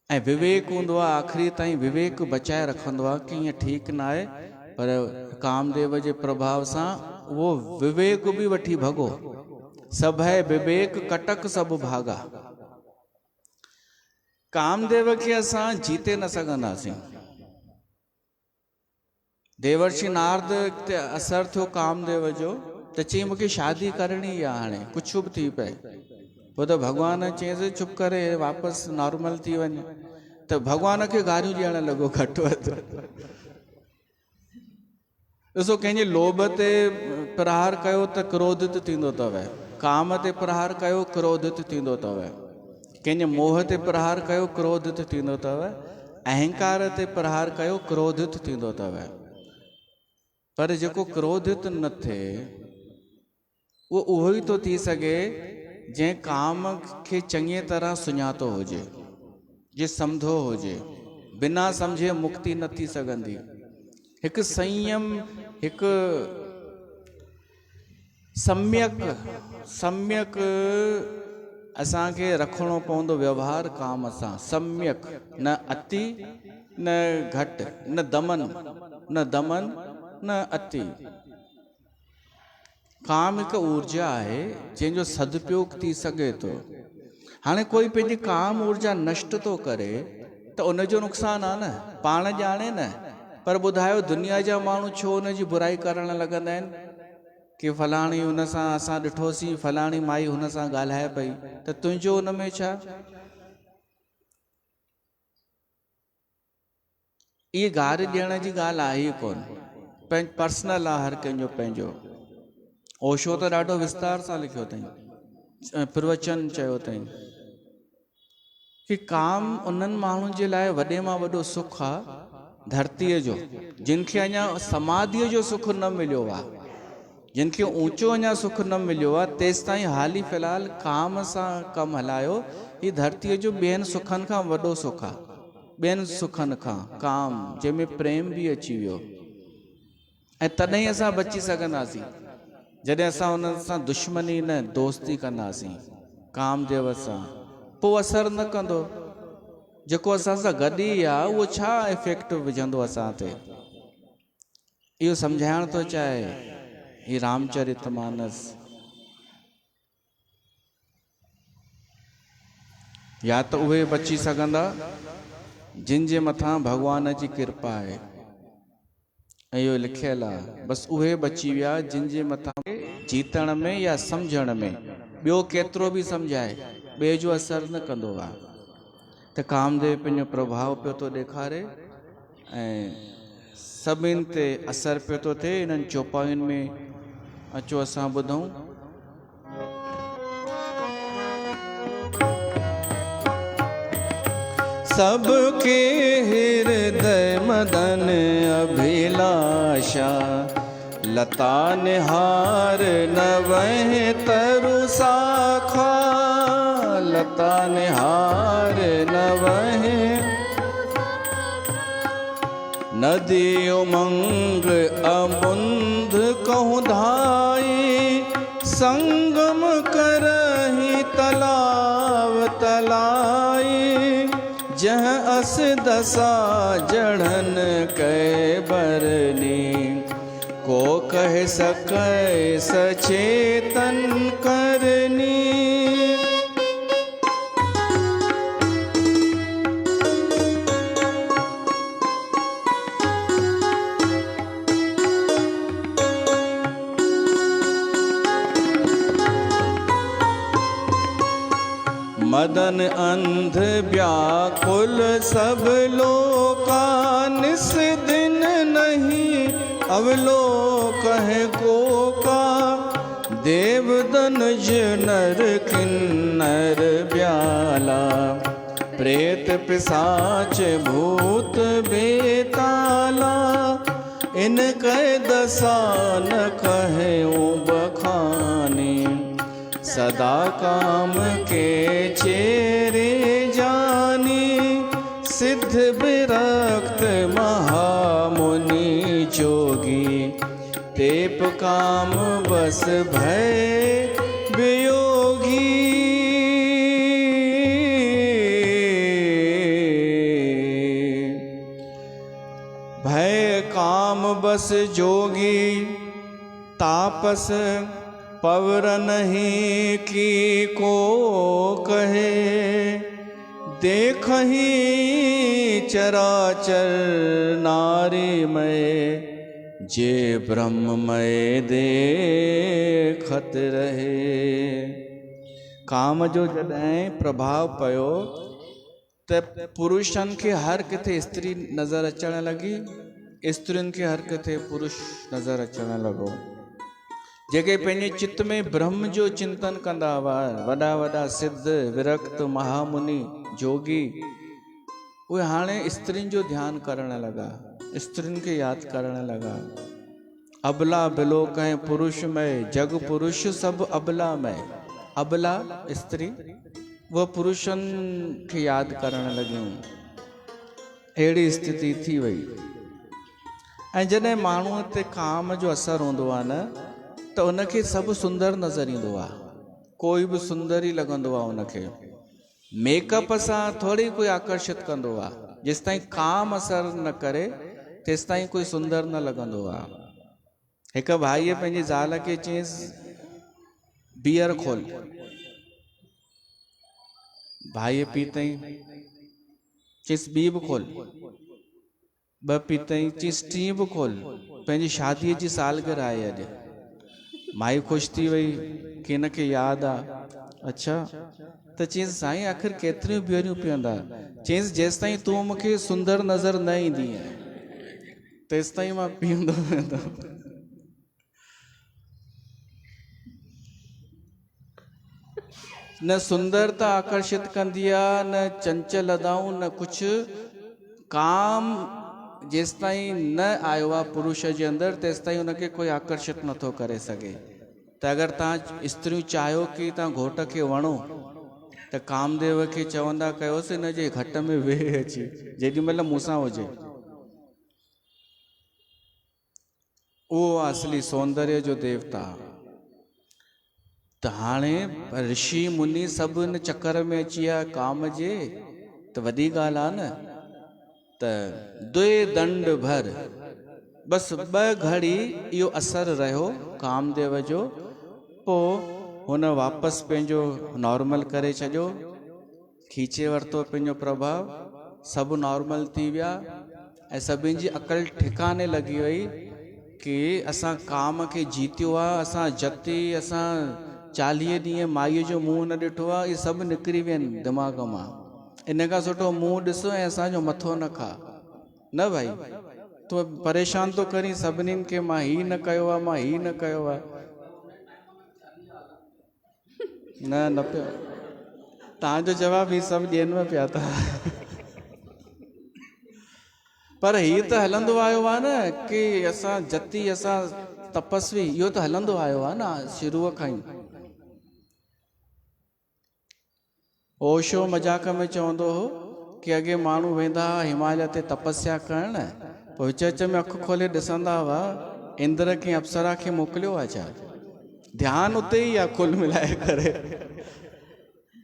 ऐं विवेक हूंदो आहे, आख़िरी ताईं विवेक बचाए रखंदो आहे कि ईअं ठीकु न आहे, पर कामदेव जे प्रभाव सां उहो विवेक बि वठी भॻो। सभय विवेक कटक सभु भागा। कामदेव खे असां जीते न सघंदासीं। देवर्षि नारद ते असर थियो कामदेव जो, त चई मूंखे शादी करणी आहे, हाणे कुझु बि थी पए। पोइ त भॻवान चयईंसि चुप करे वापसि नॉर्मल थी वञे, त भॻवान खे गारियूं ॾियणु लॻो घटि वधि। ॾिसो, कंहिंजे लोभ ते प्रहार कयो त क्रोधित थींदो अथव, काम ते प्रहार कयो क्रोधित थींदो अथव। कंहिंजे मोह ते प्रहार कयो क्रोधित थींदो अथव, अहंकार ते प्रहार कयो क्रोधित थींदो अथव। पर जेको क्रोधित न थिए उहो ई तो थी सघे जंहिं काम खे चङी तरह सुञातो हुजे, जे सम्झो हुजे। बिना सम्झे मुक्ति न थी सघंदी। हिकु संयम, हिकु सम्यक असांखे रखिणो पवंदो व्यवहार काम सां, सम्यक, न अति न घटि, न दमन न अति। काम हिकु ऊर्जा आहे जंहिंजो सदुपयोग थी सघे थो। हाणे कोई पंहिंजी काम ऊर्जा नष्ट थो करे त उनजो नुक़सानु आहे न, पाण ॼाणे न। पर ॿुधायो दुनिया जा माण्हू छो उनजी बुराई करणु लॻंदा आहिनि कि फलाणी हुन सां असां ॾिठोसीं, फलाणी माई हुन सां ॻाल्हाए पई, त तुंहिंजो हुन में छा? इहे गारि ॾियण जी ॻाल्हि आहे ई कोन, पर्सनल आहे हर कंहिंजो पंहिंजो। ओशो त ॾाढो विस्तार सां लिखियो अथई, प्रवचन चयो अथई कि काम उन्हनि माण्हुनि जे लाइ वॾे मां वॾो सुख आहे धरतीअ जो, जिन खे अञा समाधीअ जो सुख न मिलियो आहे, जिन खे ऊंचो अञा सुख न मिलियो आहे, तेसि ताईं हाली फ़िलहाल काम सां कमु हलायो। ही धरतीअ जो ॿियनि सुखनि खां वॾो सुख आहे, ॿियनि सुखनि खां काम, जंहिंमें प्रेम बि अची वियो। ऐं तॾहिं असां बची सघंदासीं जॾहिं असां हुन सां दुश्मनी न दोस्ती कंदासीं कामदेव सां। पोइ असरु न कंदो। जेको असां सां गॾु ई आहे उहो छा इफेक्ट विझंदो असां ते? इहो सम्झाइण थो चाहे ही रामचरितमानस। या त उहे बची सघंदा जिन जे मथां भॻवान जी कृपा आहे, ऐं इहो लिखियलु आहे, बसि उहे बची विया जिन जे मथां जीतण में या सम्झण में ॿियो केतिरो बि सम्झाए ॿिए जो असरु न कंदो आहे। त कामदेव पंहिंजो प्रभाव पियो थो ॾेखारे ऐं सभिनि ते असरु पियो थो थिए। इन्हनि चौपाइनि में अचो असां ॿुधूं। सबके हृदय मदन अभिलाषा, लता निहार नवह तरु शाखा, लता निहार नवह नदी उमंग अमुंद कहूँ धाई, संगम करही तलाव तलाई, जह अस दशा जढ़न कै बरनी, को कह सकै सचेतन करनी। मदन अंध व्याकुल सब लोका, निस दिन नहीं अवलोक है को का, देव दनुज नर किन्नर ब्याला, प्रेत पिशाच भूत बेताला, इनके दशा न कहूँ बखानी, सदा काम के चेरे जानी, सिद्ध विरक्त महामुनि जोगी, तेप काम बस भय वियोगी। भय काम बस जोगी, तापस पवर नहीं की को कहे, देखही चराचर नारी में, जे ब्रह्ममय देखत रहे। काम जो जॾहिं प्रभाव पयो त पुरुषनि खे हर किथे स्त्री नज़र अचण लॻी, स्त्रियुनि खे हर किथे पुरुष नज़र अचण लॻो। जेके पंहिंजे चित्त में ब्रह्म जो चिंतन कंदा हुआ, वॾा वॾा सिद्ध विरक्त महामुनि जोगी, उहे हाणे स्त्रियुनि जो ध्यानु करण लॻा, स्त्रियुनि खे यादि करण लॻा। अबला बिलो कंहिं पुरुष में, जग पुरुष सभु अबला में। अबला स्त्री वो पुरुषनि खे यादि करण लॻियूं। अहिड़ी स्थिति थी वई। ऐं जॾहिं माण्हूअ ते काम जो असरु हूंदो आहे न, त उनखे सभु सुंदर नज़र ईंदो आहे, कोई बि सुंदर ई लॻंदो आहे उनखे। मेकअप सां थोरी कोई आकर्षित कंदो आहे, जेसि ताईं काम असरु न करे तेसि ताईं कोई सुंदर न लॻंदो आहे। हिकु भाईअ पंहिंजी ज़ाल खे चयईंसि बियर खोल। भाईअ पीतई, चयईंसि ॿी बि खोल। ॿ पीतई, चयईंसि टी बि खोल। पंहिंजी शादीअ जी सालगिरह आहे अॼु। माई ख़ुशि थी वई कि हिनखे यादि आहे। अच्छा, त चयईंसि साईं आख़िर केतिरियूं बियरियूं पीअंदा? चयईंसि जेसि ताईं तूं मूंखे सुंदर नज़र न ईंदी तेसि ताईं मां पीअंदो वेंदुमि। न सुंदरता आकर्षित कंदी आहे, न चंचल अदाऊं, न कुझु। काम जेसि ताईं न आयो आहे पुरुष जे अंदरि तेसि ताईं हुनखे कोई आकर्षित नथो करे सघे। त अगरि तव्हां स्त्रियूं चाहियो कि तव्हां घोट खे वणो, त कामदेव खे चवंदा कयोसि हिनजे घट में वेह अची, जेॾी महिल मूंसां हुजे। उहो असली सौंदर्य जो देवता। त हाणे ऋषि मुनि सभु हिन चक्कर में अची विया काम जे, त वॾी ॻाल्हि आहे न। त द्वे दंड भर, बसि 2 घड़ी इहो असरु रहियो कामदेव जो। पोइ हुन वापसि पंहिंजो नॉर्मल करे छॾियो, खीचे वरितो पंहिंजो प्रभाव, सभु नॉर्मल थी विया। ऐं सभिनि जी अकल ठिकाने लॻी वई कि असां काम खे जीतियो आहे, असां जति, असां 40 ॾींहं माईअ जो मुंहुं न ॾिठो आहे, इहे सभु निकिरी विया आहिनि दिमाग़ मां। इन खां सुठो मुंहुं ॾिसो ऐं असांजो मथो न खा। न भाई, तूं परेशान थो करी सभिनीनि खे, मां ही न कयो आहे, मां ही न कयो आहे। न पियो, तव्हांजो जवाबु ही सभु ॾियनि में पिया था। पर हीअ त हलंदो आयो आहे न कि असां जति, असां तपस्वी, इहो त हलंदो आयो आहे न शुरूअ खां ई। ओशो मजाक में चवंदो हो कि अॻे माण्हू वेंदा हुआ हिमालय ते तपस्या करण, पोइ विच विच में अखि खोले ॾिसंदा हुआ इंद्र खे अप्सरा खे मोकिलियो आहे छा। ध्यानु उते ई आहे कुल मिलाए करे।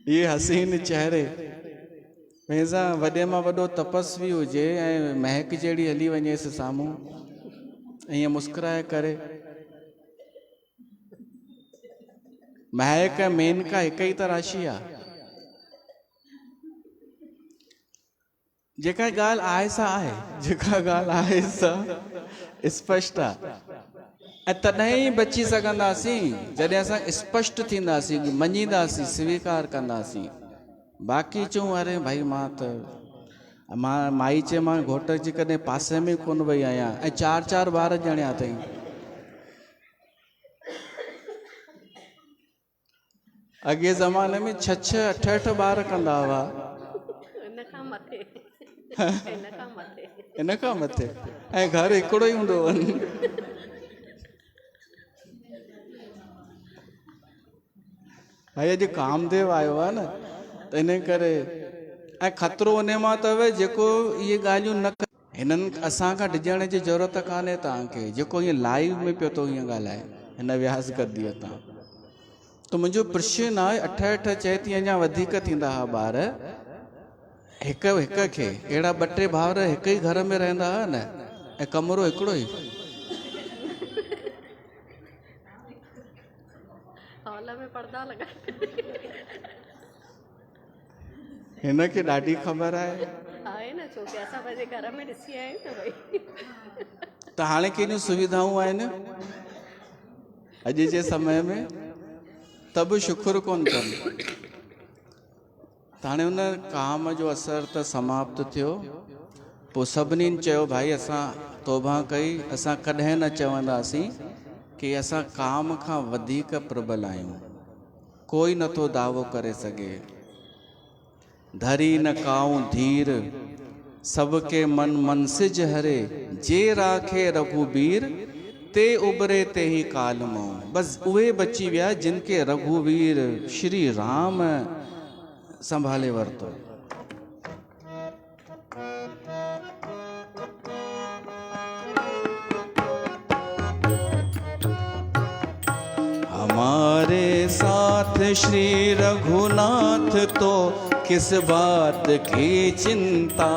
इहे हसीन चेहरे, पंहिंसां वॾे मां वॾो तपस्वी हुजे ऐं महक जहिड़ी हली वञेसि साम्हूं, ईअं मुस्कुराए करे। महक ऐं मेनका हिकु ई त राशि आहे। जेका ॻाल्हि आहे सा आहे, जेका ॻाल्हि आहे सा स्पष्ट आहे। ऐं तॾहिं ई बची सघंदासीं जॾहिं असां स्पष्ट थींदासीं, मञींदासीं, स्वीकार कंदासीं। बाक़ी चऊं अरे भाई मां माई चए मां घोट जे कॾहिं पासे में कोन वई आहियां ऐं 4 ॿार ॼणिया अथई। अॻे ज़माने में 6 8 ॿार कंदा हुआ। इन खां मथे ऐं घर हिकिड़ो ई हूंदो हो। भाई अॼु कामदेव आयो आहे न, त इन करे। ऐं ख़तरो उन मां अथव जेको इहे ॻाल्हियूं न कर। हिननि असांखां डिॼण जी ज़रूरत कान्हे तव्हांखे, जेको ईअं लाइव में पियो थो हीअं ॻाल्हाए हिन व्यास गद्दीअ तां। त मुंहिंजो प्रश्न आहे, 8 चए थी अञा वधीक थींदा हुआ ॿार। हिक खे अहिड़ा 2-3 भाउर हिक ई घर में रहंदा हुआ न, ऐं कमरो हिकिड़ो ई। हिनखे ॾाढी ख़बर आहे न, छोकी असां पंहिंजे घर में ॾिसी आया आहियूं न भई। त हाणे केॾियूं सुविधाऊं आहिनि अॼु जे समय में, त बि शुक्र कोन कनि। त हाणे हुन काम जो असरु त समाप्त थियो। पोइ सभिनीनि चयो भाई असां तौबा कई, असां कॾहिं न चवंदासीं कि असां काम खां वधीक प्रबल आहियूं, कोई नथो दावो करे सघे। धरी न काऊं धीर सबके मन मनसिज हरे, जे राखे रघुबीर ते उबरे ते ही काल मो। बस उहे बची विया जिनके रघुवीर श्री राम संभाले वरतो। हमारे साथ श्री रघुनाथ तो किस बात की चिंता,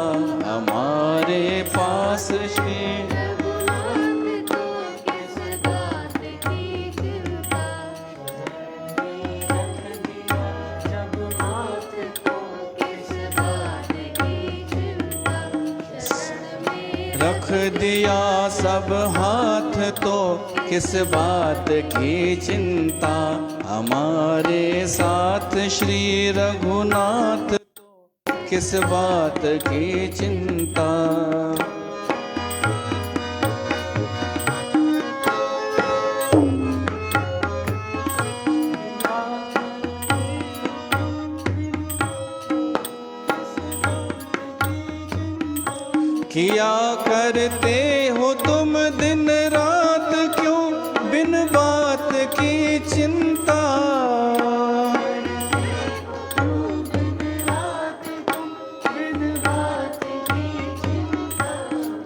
हमारे पास श्री रघुनाथ को किस बात की चिंता, जब माथ को किस बात की चिंता, शरण में रख दिया सब हाथ तो किस बात की चिंता, हमारे साथ श्री रघुनाथ किस बात की चिंता। किया करते हो तुम दिन रात क्यों बिन बात की चिंता,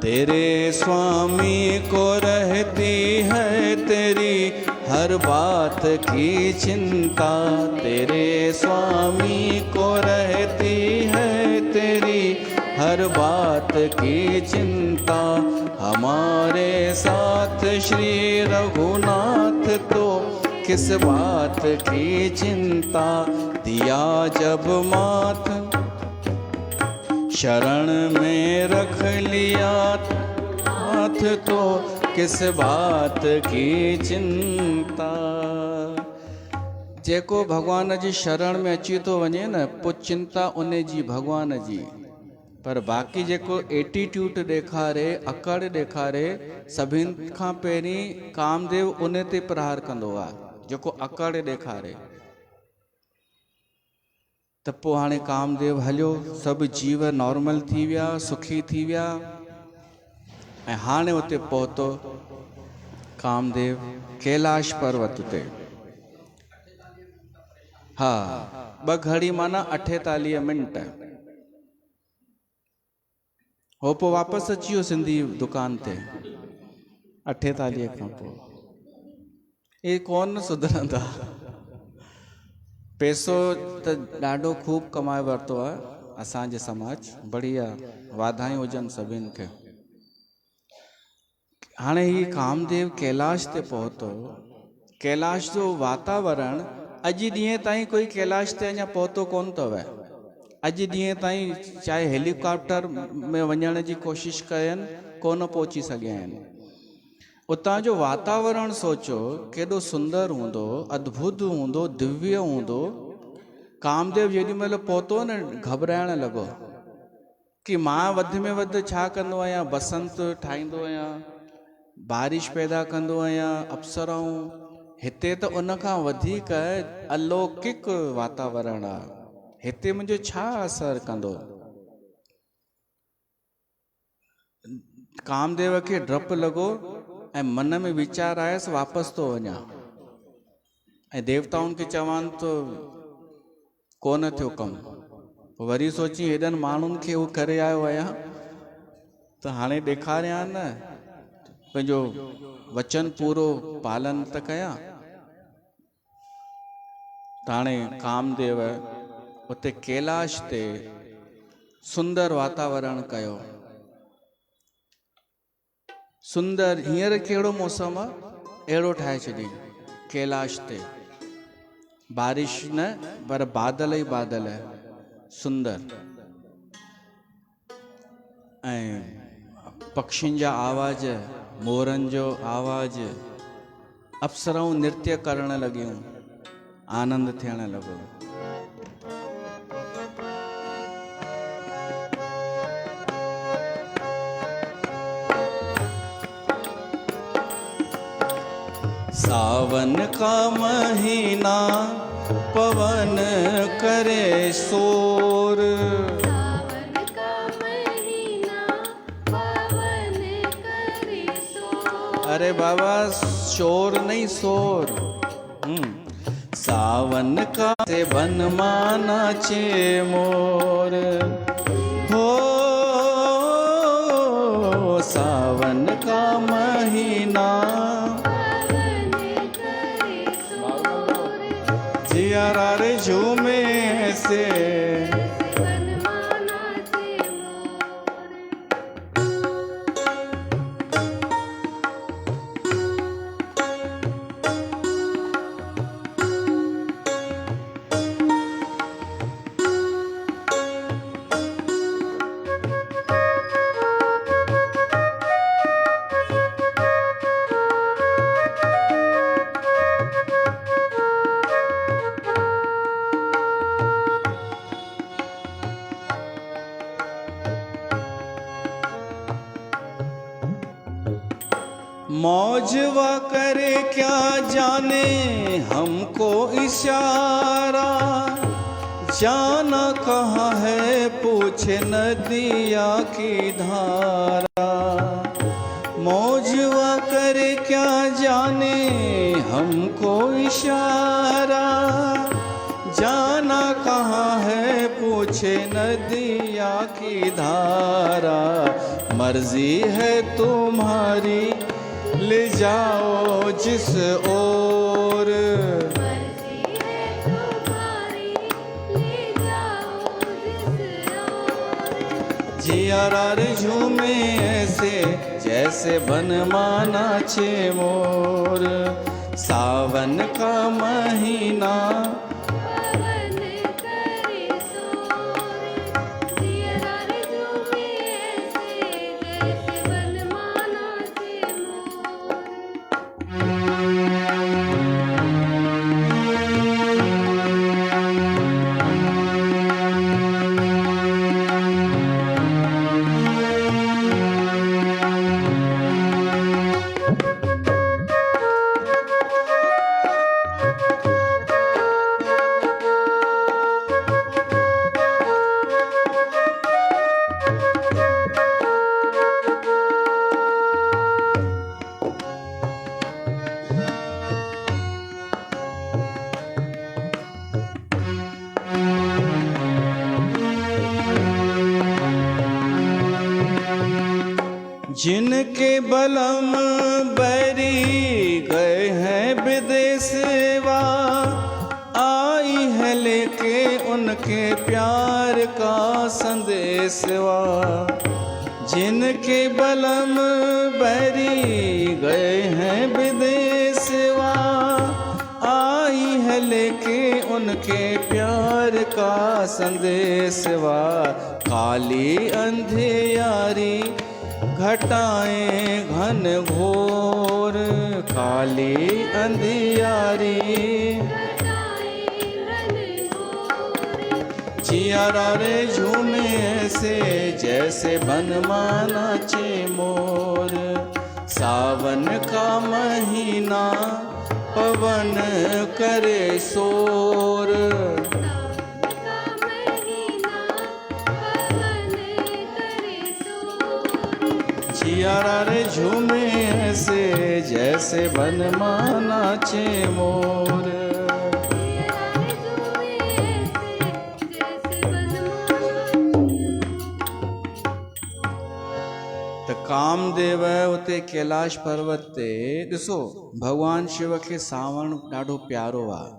तेरे स्वामी को रहती है तेरी हर बात की चिंता, तेरे स्वामी को रहती है तेरी हर बात की चिंता, हमारे साथ श्री रघुनाथ तो किस बात की चिंता। दिया जब माथ शरण में रख लिया हाथ तो किस बात की चिंता। जेको भगवान जी शरण में अची तो वञे न, पोइ चिंता उन जी भगवान जी। पर बाक़ी जेको एटीट्यूड ॾेखारे, अकड़ ॾेखारे, सभिनि खां पहिरीं कामदेव उन ते प्रहार कंदो आहे, जेको अकड़ ॾेखारे। त पोइ हाणे कामदेव हलियो, सभु जीव नॉर्मल थी विया, सुखी थी विया, ऐं हाणे उते पहुतो कामदेव कैलाश पर्वत ते। हा, 2 घड़ी माना 48 मिंट। हो पोइ वापसि अची वियो सिंधी दुकान ते 48 खां पोइ। ये कोन सुधरंदा। पैसो त ॾाढो ख़ूब कमाए वरितो आहे असांजे समाज, बढ़िया, वाधायूं हुजनि सभिनि खे। हाणे ही कामदेव कैलाश ते पहुतो। कैलाश जो वातावरण अॼु ॾींहं ताईं कोई कैलाश ते अञा पहुतो कोन अथव। अॼु ॾींहं ताईं चाहे हेलीकॉप्टर में वञण जी कोशिशि कयनि, कोन पहुची सघिया आहिनि। उतां जो वातावरण सोचो केॾो सुंदर हूंदो, अद्भुत हूंदो, दिव्य हूंदो। कामदेव जेॾी महिल पहुतो न, घबराइण लॻो कि मां वधि में वधि छा कंदो आहियां, बसंत ठाहींदो आहियां, बारिश पैदा कंदो आहियां, अप्सराऊं। हिते त उन खां वधीक अलौकिक वातावरण आहे। हिते मुंहिंजो छा असरु कंदो? कामदेव खे डपु लॻो ऐं मन में वीचार आयसि वापसि थो वञा। ऐं देवताउनि खे चवान तो कोन थियो कमु। वरी सोची हेॾनि माण्हुनि खे उहो करे आयो आहियां, त हाणे ॾेखारियां न, पंहिंजो वचन पूरो पालन त कयां। त हाणे कामदेव उते कैलाश ते सुंदर वातावरण कयो। सुंदर, हींअर कहिड़ो मौसम आहे, अहिड़ो ठाहे छॾियईं कैलाश ते। बारिश न, पर बादल ई बादल, सुंदर। ऐं पक्षियुनि जा आवाज़, मोरनि जो आवाज़, अप्सराऊं नृत्य करण लॻियूं, आनंद थियण लॻो। सावन का महीना पवन करे शोर। सावन का महीना पवन करे शोर। अरे बाबा शोर नहीं शोर। सावन का से बन माना चे मोर हो। सावन का महीना पवन करे शोर। जियारा रे झूमे से बन माना चे मोर। मौजवा करे क्या जाने हमको इशारा। जाना कहाँ है पूछे नदिया की धारा। मौजवा करे क्या जाने हमको इशारा। जाना कहाँ है पूछे नदिया की धारा। मर्जी है तुम्हारी ले जाओ जिस ओर। मर्जी है तुम्हारी ले जाओ जिस ओर। जियारा रे झूमे ऐसे जैसे बन माना छे मोर। सावन का महीना पवन करे शोर। जियारा रे झूमे ऐसे जैसे बन माना चे मोर। जिनके बलम बैरी गए हैं विदेशवा। आई है लेके उनके प्यार का संदेशवा। जिनके बलम बैरी गए हैं विदेशवा। आई है लेके उनके प्यार का संदेशवा। काली अंधियारी घटाएं घन घोर। काली अंधियारी जियारा रे झूमे से जैसे बन माना चे मोर। सावन का महीना पवन करे शोर। जियारा रे झूमे से जैसे बन माना चे मोर। त कामदेव उते कैलाश पर्वत ते ॾिसो भगवान शिव खे सावण ॾाढो प्यारो आहे।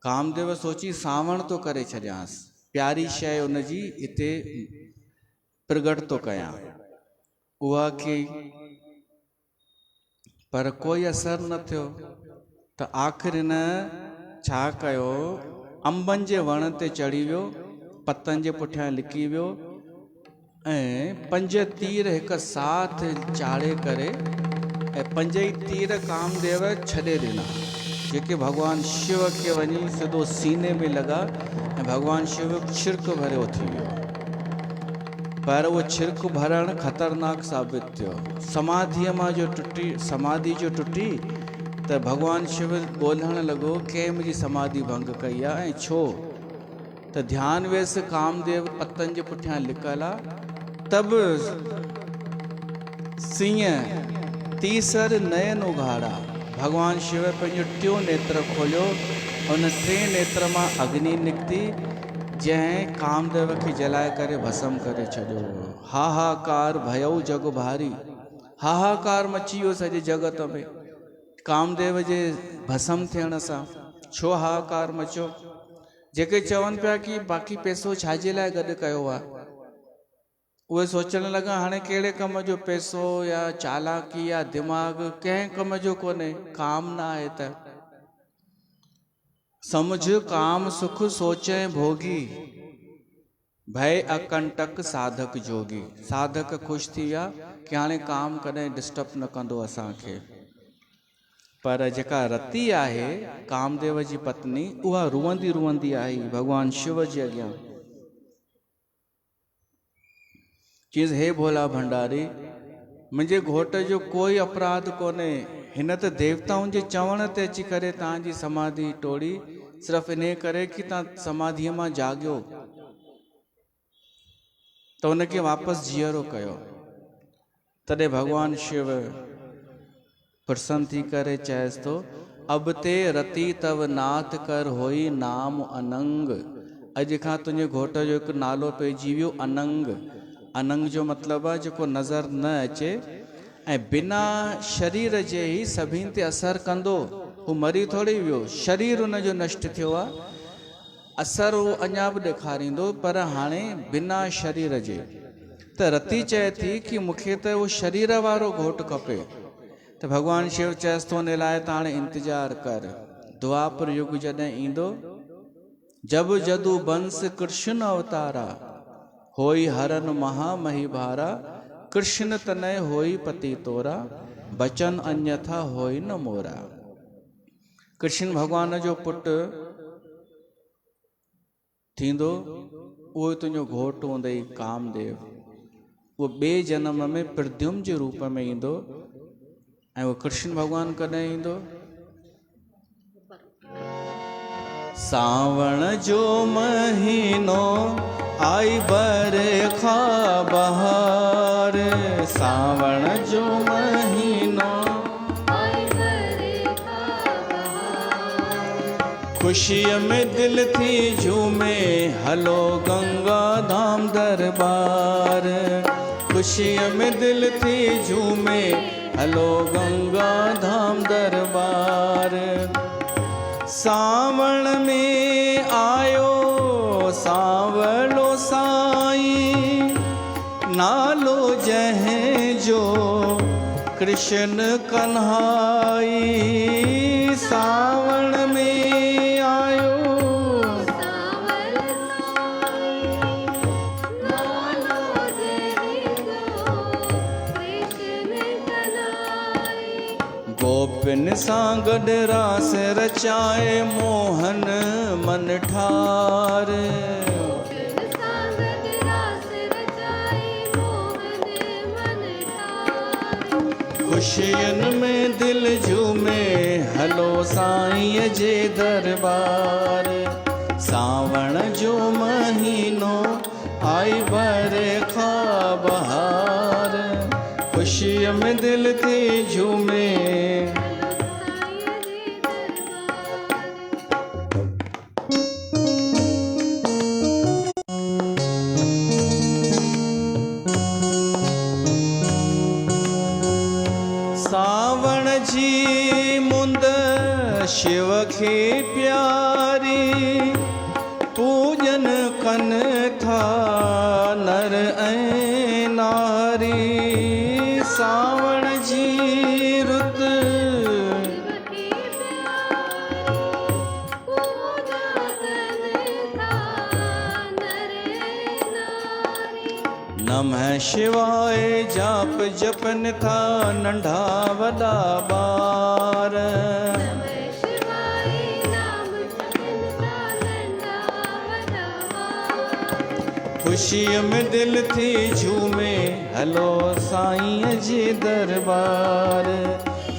कामदेव सोची सावण तो करे छॾियांसि, प्यारी शइ उनजी हिते प्रगट तो कयां उहा की, पर कोई असर न थियो। त आख़िर न छा कयो, अंबनि जे वण ते चढ़ी वियो, पतनि जे पुठियां लिकी वियो ऐं 5 तीर एक साथ चाढ़े करे ऐं 5 ई तीर कामदेव छॾे ॾिना, जेके भगवान शिव खे वञी सिधो सीने में लॻा ऐं भगवान शिव छिरक भरियो थी वियो। पर उहो छिरक भरणु ख़तरनाक साबित थियो। समाधि जो टुटी त भगवान शिव ॻोल्हण लॻो कंहिं मुंहिंजी समाधि भंग कई आहे ऐं छो त ध्यान वेस कामदेव पतनि जे पुठियां लिकल आहे। तब सिंह तीसर नयन उघाड़ा, भगवान शिव पंहिंजो टियों नेत्र खोलियो, उन टे नेत्र मां अग्नि निकिती जंहिं कामदेव खे जलाए करे भस्म करे छॾियो। हाहाकार भयऊ जग भारी, हाहाकार मची वियो सॼे जगत में कामदेव जे भस्म थियण सां। छो हाहाकार मचियो? जेके चवनि पिया कि बाक़ी पैसो छाजे लाइ गॾु कयो आहे, उहे सोचण लॻा हाणे कहिड़े कम जो पैसो या चालाकी या दिमाग़ कंहिं कम जो कोन्हे, काम न आहे त समझ काम सुख सोचे भोगी, भय अकंटक साधक जोगी। साधक ख़ुशि थी विया कि हाणे काम कॾहिं डिस्टर्ब न कंदो असांखे। पर जेका रती आहे कामदेव जी पत्नी, उहा रुअंदी रुअंदी आई भगवान शिव जे अॻियां, चीज़ हे भोला भंडारी, मुंहिंजे घोट जो कोई अपराध कोन्हे, हिन त देवताउनि जे चवण ते अची करे तव्हांजी समाधि तोड़ी, सिर्फ़ु इन करे कि तव्हां समाधीअ मां जाॻियो त उनखे वापसि जीअरो कयो। तॾहिं भगवान शिव प्रसन्न थी करे चएसि थो, अब ते रती तव नाथ कर होई नाम अनंग। अॼु खां तुंहिंजे घोट जो हिकु नालो पइजी वियो अनंग। अनंग जो मतिलबु आहे जेको नज़र न अचे ऐं बिना शरीर जे ई सभिनि ते असरु कंदो। हू मरी थोरी वियो, शरीर हुनजो नष्ट थियो आहे, असरु उहो अञा बि ॾेखारींदो, पर हाणे बिना शरीर जे। त रती चए थी कि मूंखे त उहो शरीर वारो घोटु खपे। त भगवान शिव चएसि थो, उन लाइ त हाणे इंतज़ारु कर, द्वापर युग जॾहिं ईंदो, जब जदू बंस कृष्ण अवतारा, होई हरन महामही भारा, कृष्ण तनय होई पति तोरा, बचन अन्यथा होई न मोरा। कृष्ण भगवान जो पुटु थींदो, उहो तुंहिंजो घोटु हूंदई कामदेव। उहो ॿिए जनम में प्रद्युम्न जे रूप में ईंदो। ऐं उहो कृष्ण भगवान कॾहिं ईंदो? सावण जो महीनो आई बरखा बहार, सावण जो महीनो खुशियों में दिल थी झूमे, हलो गंगा धाम दरबार। खुशियों में दिल थी झूमे, हलो गंगा धाम दरबार। सावण में आयो सांवलो साईं, नालो जहीं जो कृष्ण कन्हाई। सावण में आयो गोपिन सां गॾु रास रचाए, मोहन मन ठार। खुशियन में दिल झूमे, हलो साईं जे दरबार। सावण जो महीनो आई बरखा बहार, खुशियों में दिल थी झूमे। सावण जी मुंद शिव खे प्यारी, पूजन कन था नर ऐं नारी। सावण जी रुत नमः शिवाय जाप जपन था नंढा वॾा ॿार। खुशीअ में दिल थी झूमे, हलो साईं जे दरबार।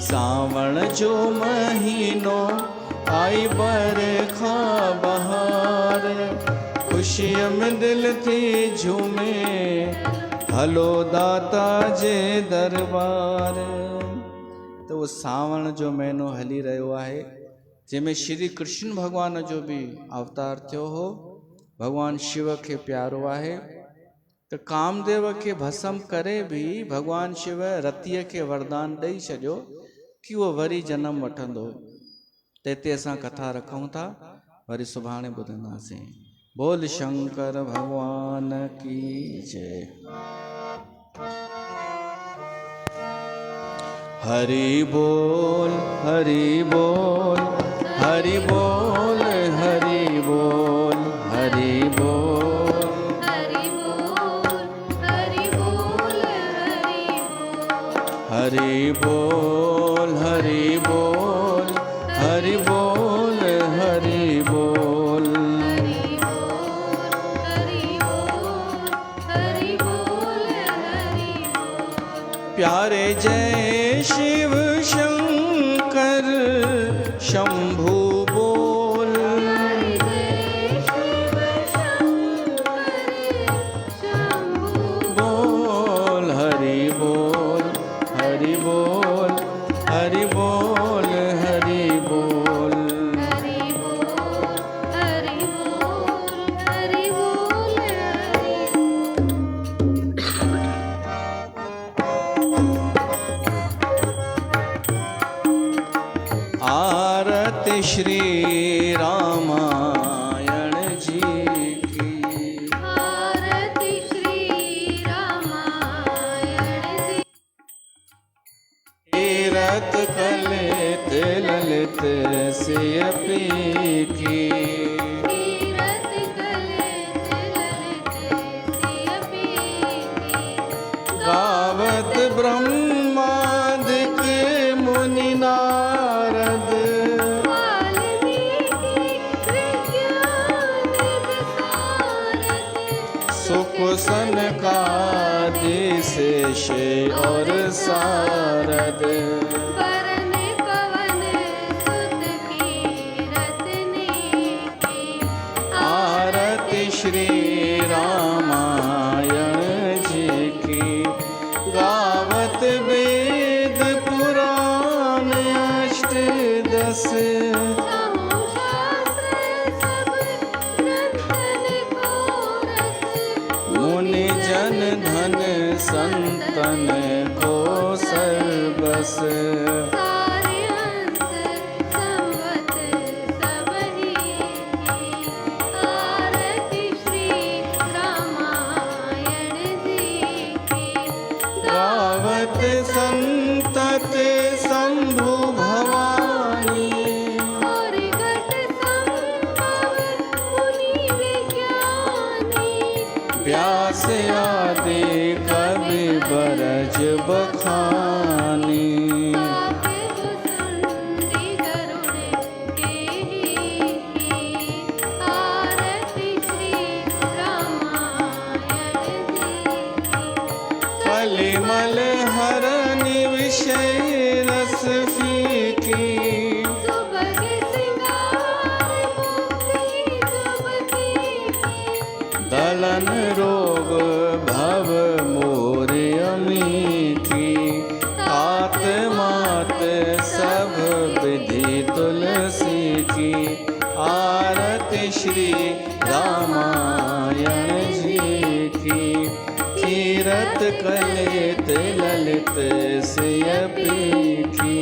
सावण जो महीनो आई बरखा बहार, खुशियों में दिल थी झूमे, हलो दाता जे दरबार। तो वो सावण जो महीनो हली रहियो आहे, जंहिंमें श्री कृष्ण भगवान जो भी अवतार थियो हो। भगवान शिव के प्यारो आहे। तो कामदेव के भस्म करे भी भगवान शिव रतीअ के वरदान ॾेई छॾियो कि वो वरी जन्म वठंदो। ते ते असां कथा रखूं था, वरी सुभाणे ॿुधंदासीं। बोल शंकर भगवान की जय। हरि बोल हरि बोल हरि बोल हरि बोल हरि बोल हरि बोल हरि बोल हरि बोल हरि बोल हरि बोल हरि बोल हरि बोल हरि प्यारे जय शिव शंकर शंभु बोल, बोल हरि बोल हरि बोल हरि बोल हरि बोल हरि बोल हरि बोल हरि बोल आरती श्री रामायण जी की, आरती श्री रामायण जी तीरथ कलित ललित सियपी की, तीरथ कलित ललित सियपी की, गावत ब्रह्मादिक मुनि नारद, वाल्मीकि विज्ञान विशारद, सुख सनकादि शेष और सारद, वरन पवन सुत कीरत नेकी, आरती श्री रामायण जी की, गावत वेद पुराण अष्ट दस, सहु शास्त्र सब ग्रंथन को रस, मुनि जन धन संतन को सर्वस, सारे अंत संवत सबहि की, आरती श्री रामायण जी की, गावत संतत शंभु भवानी, और घट संभव मुनि विज्ञानी, व्यास आदि कवि बरज बखानी, काव्य सुसुंडी गरुड़ केही की, आरती श्री रामायण जी की, कलिमल हरनि विषय रस फीकी, सुबह सिंगार मुक्ति जुबती की, दलन रोग भव मोर अमी की, तात मात सब विधि तुलसी की, आरती श्री रामायण जी की, तीरथ कलित ललित सियपी की,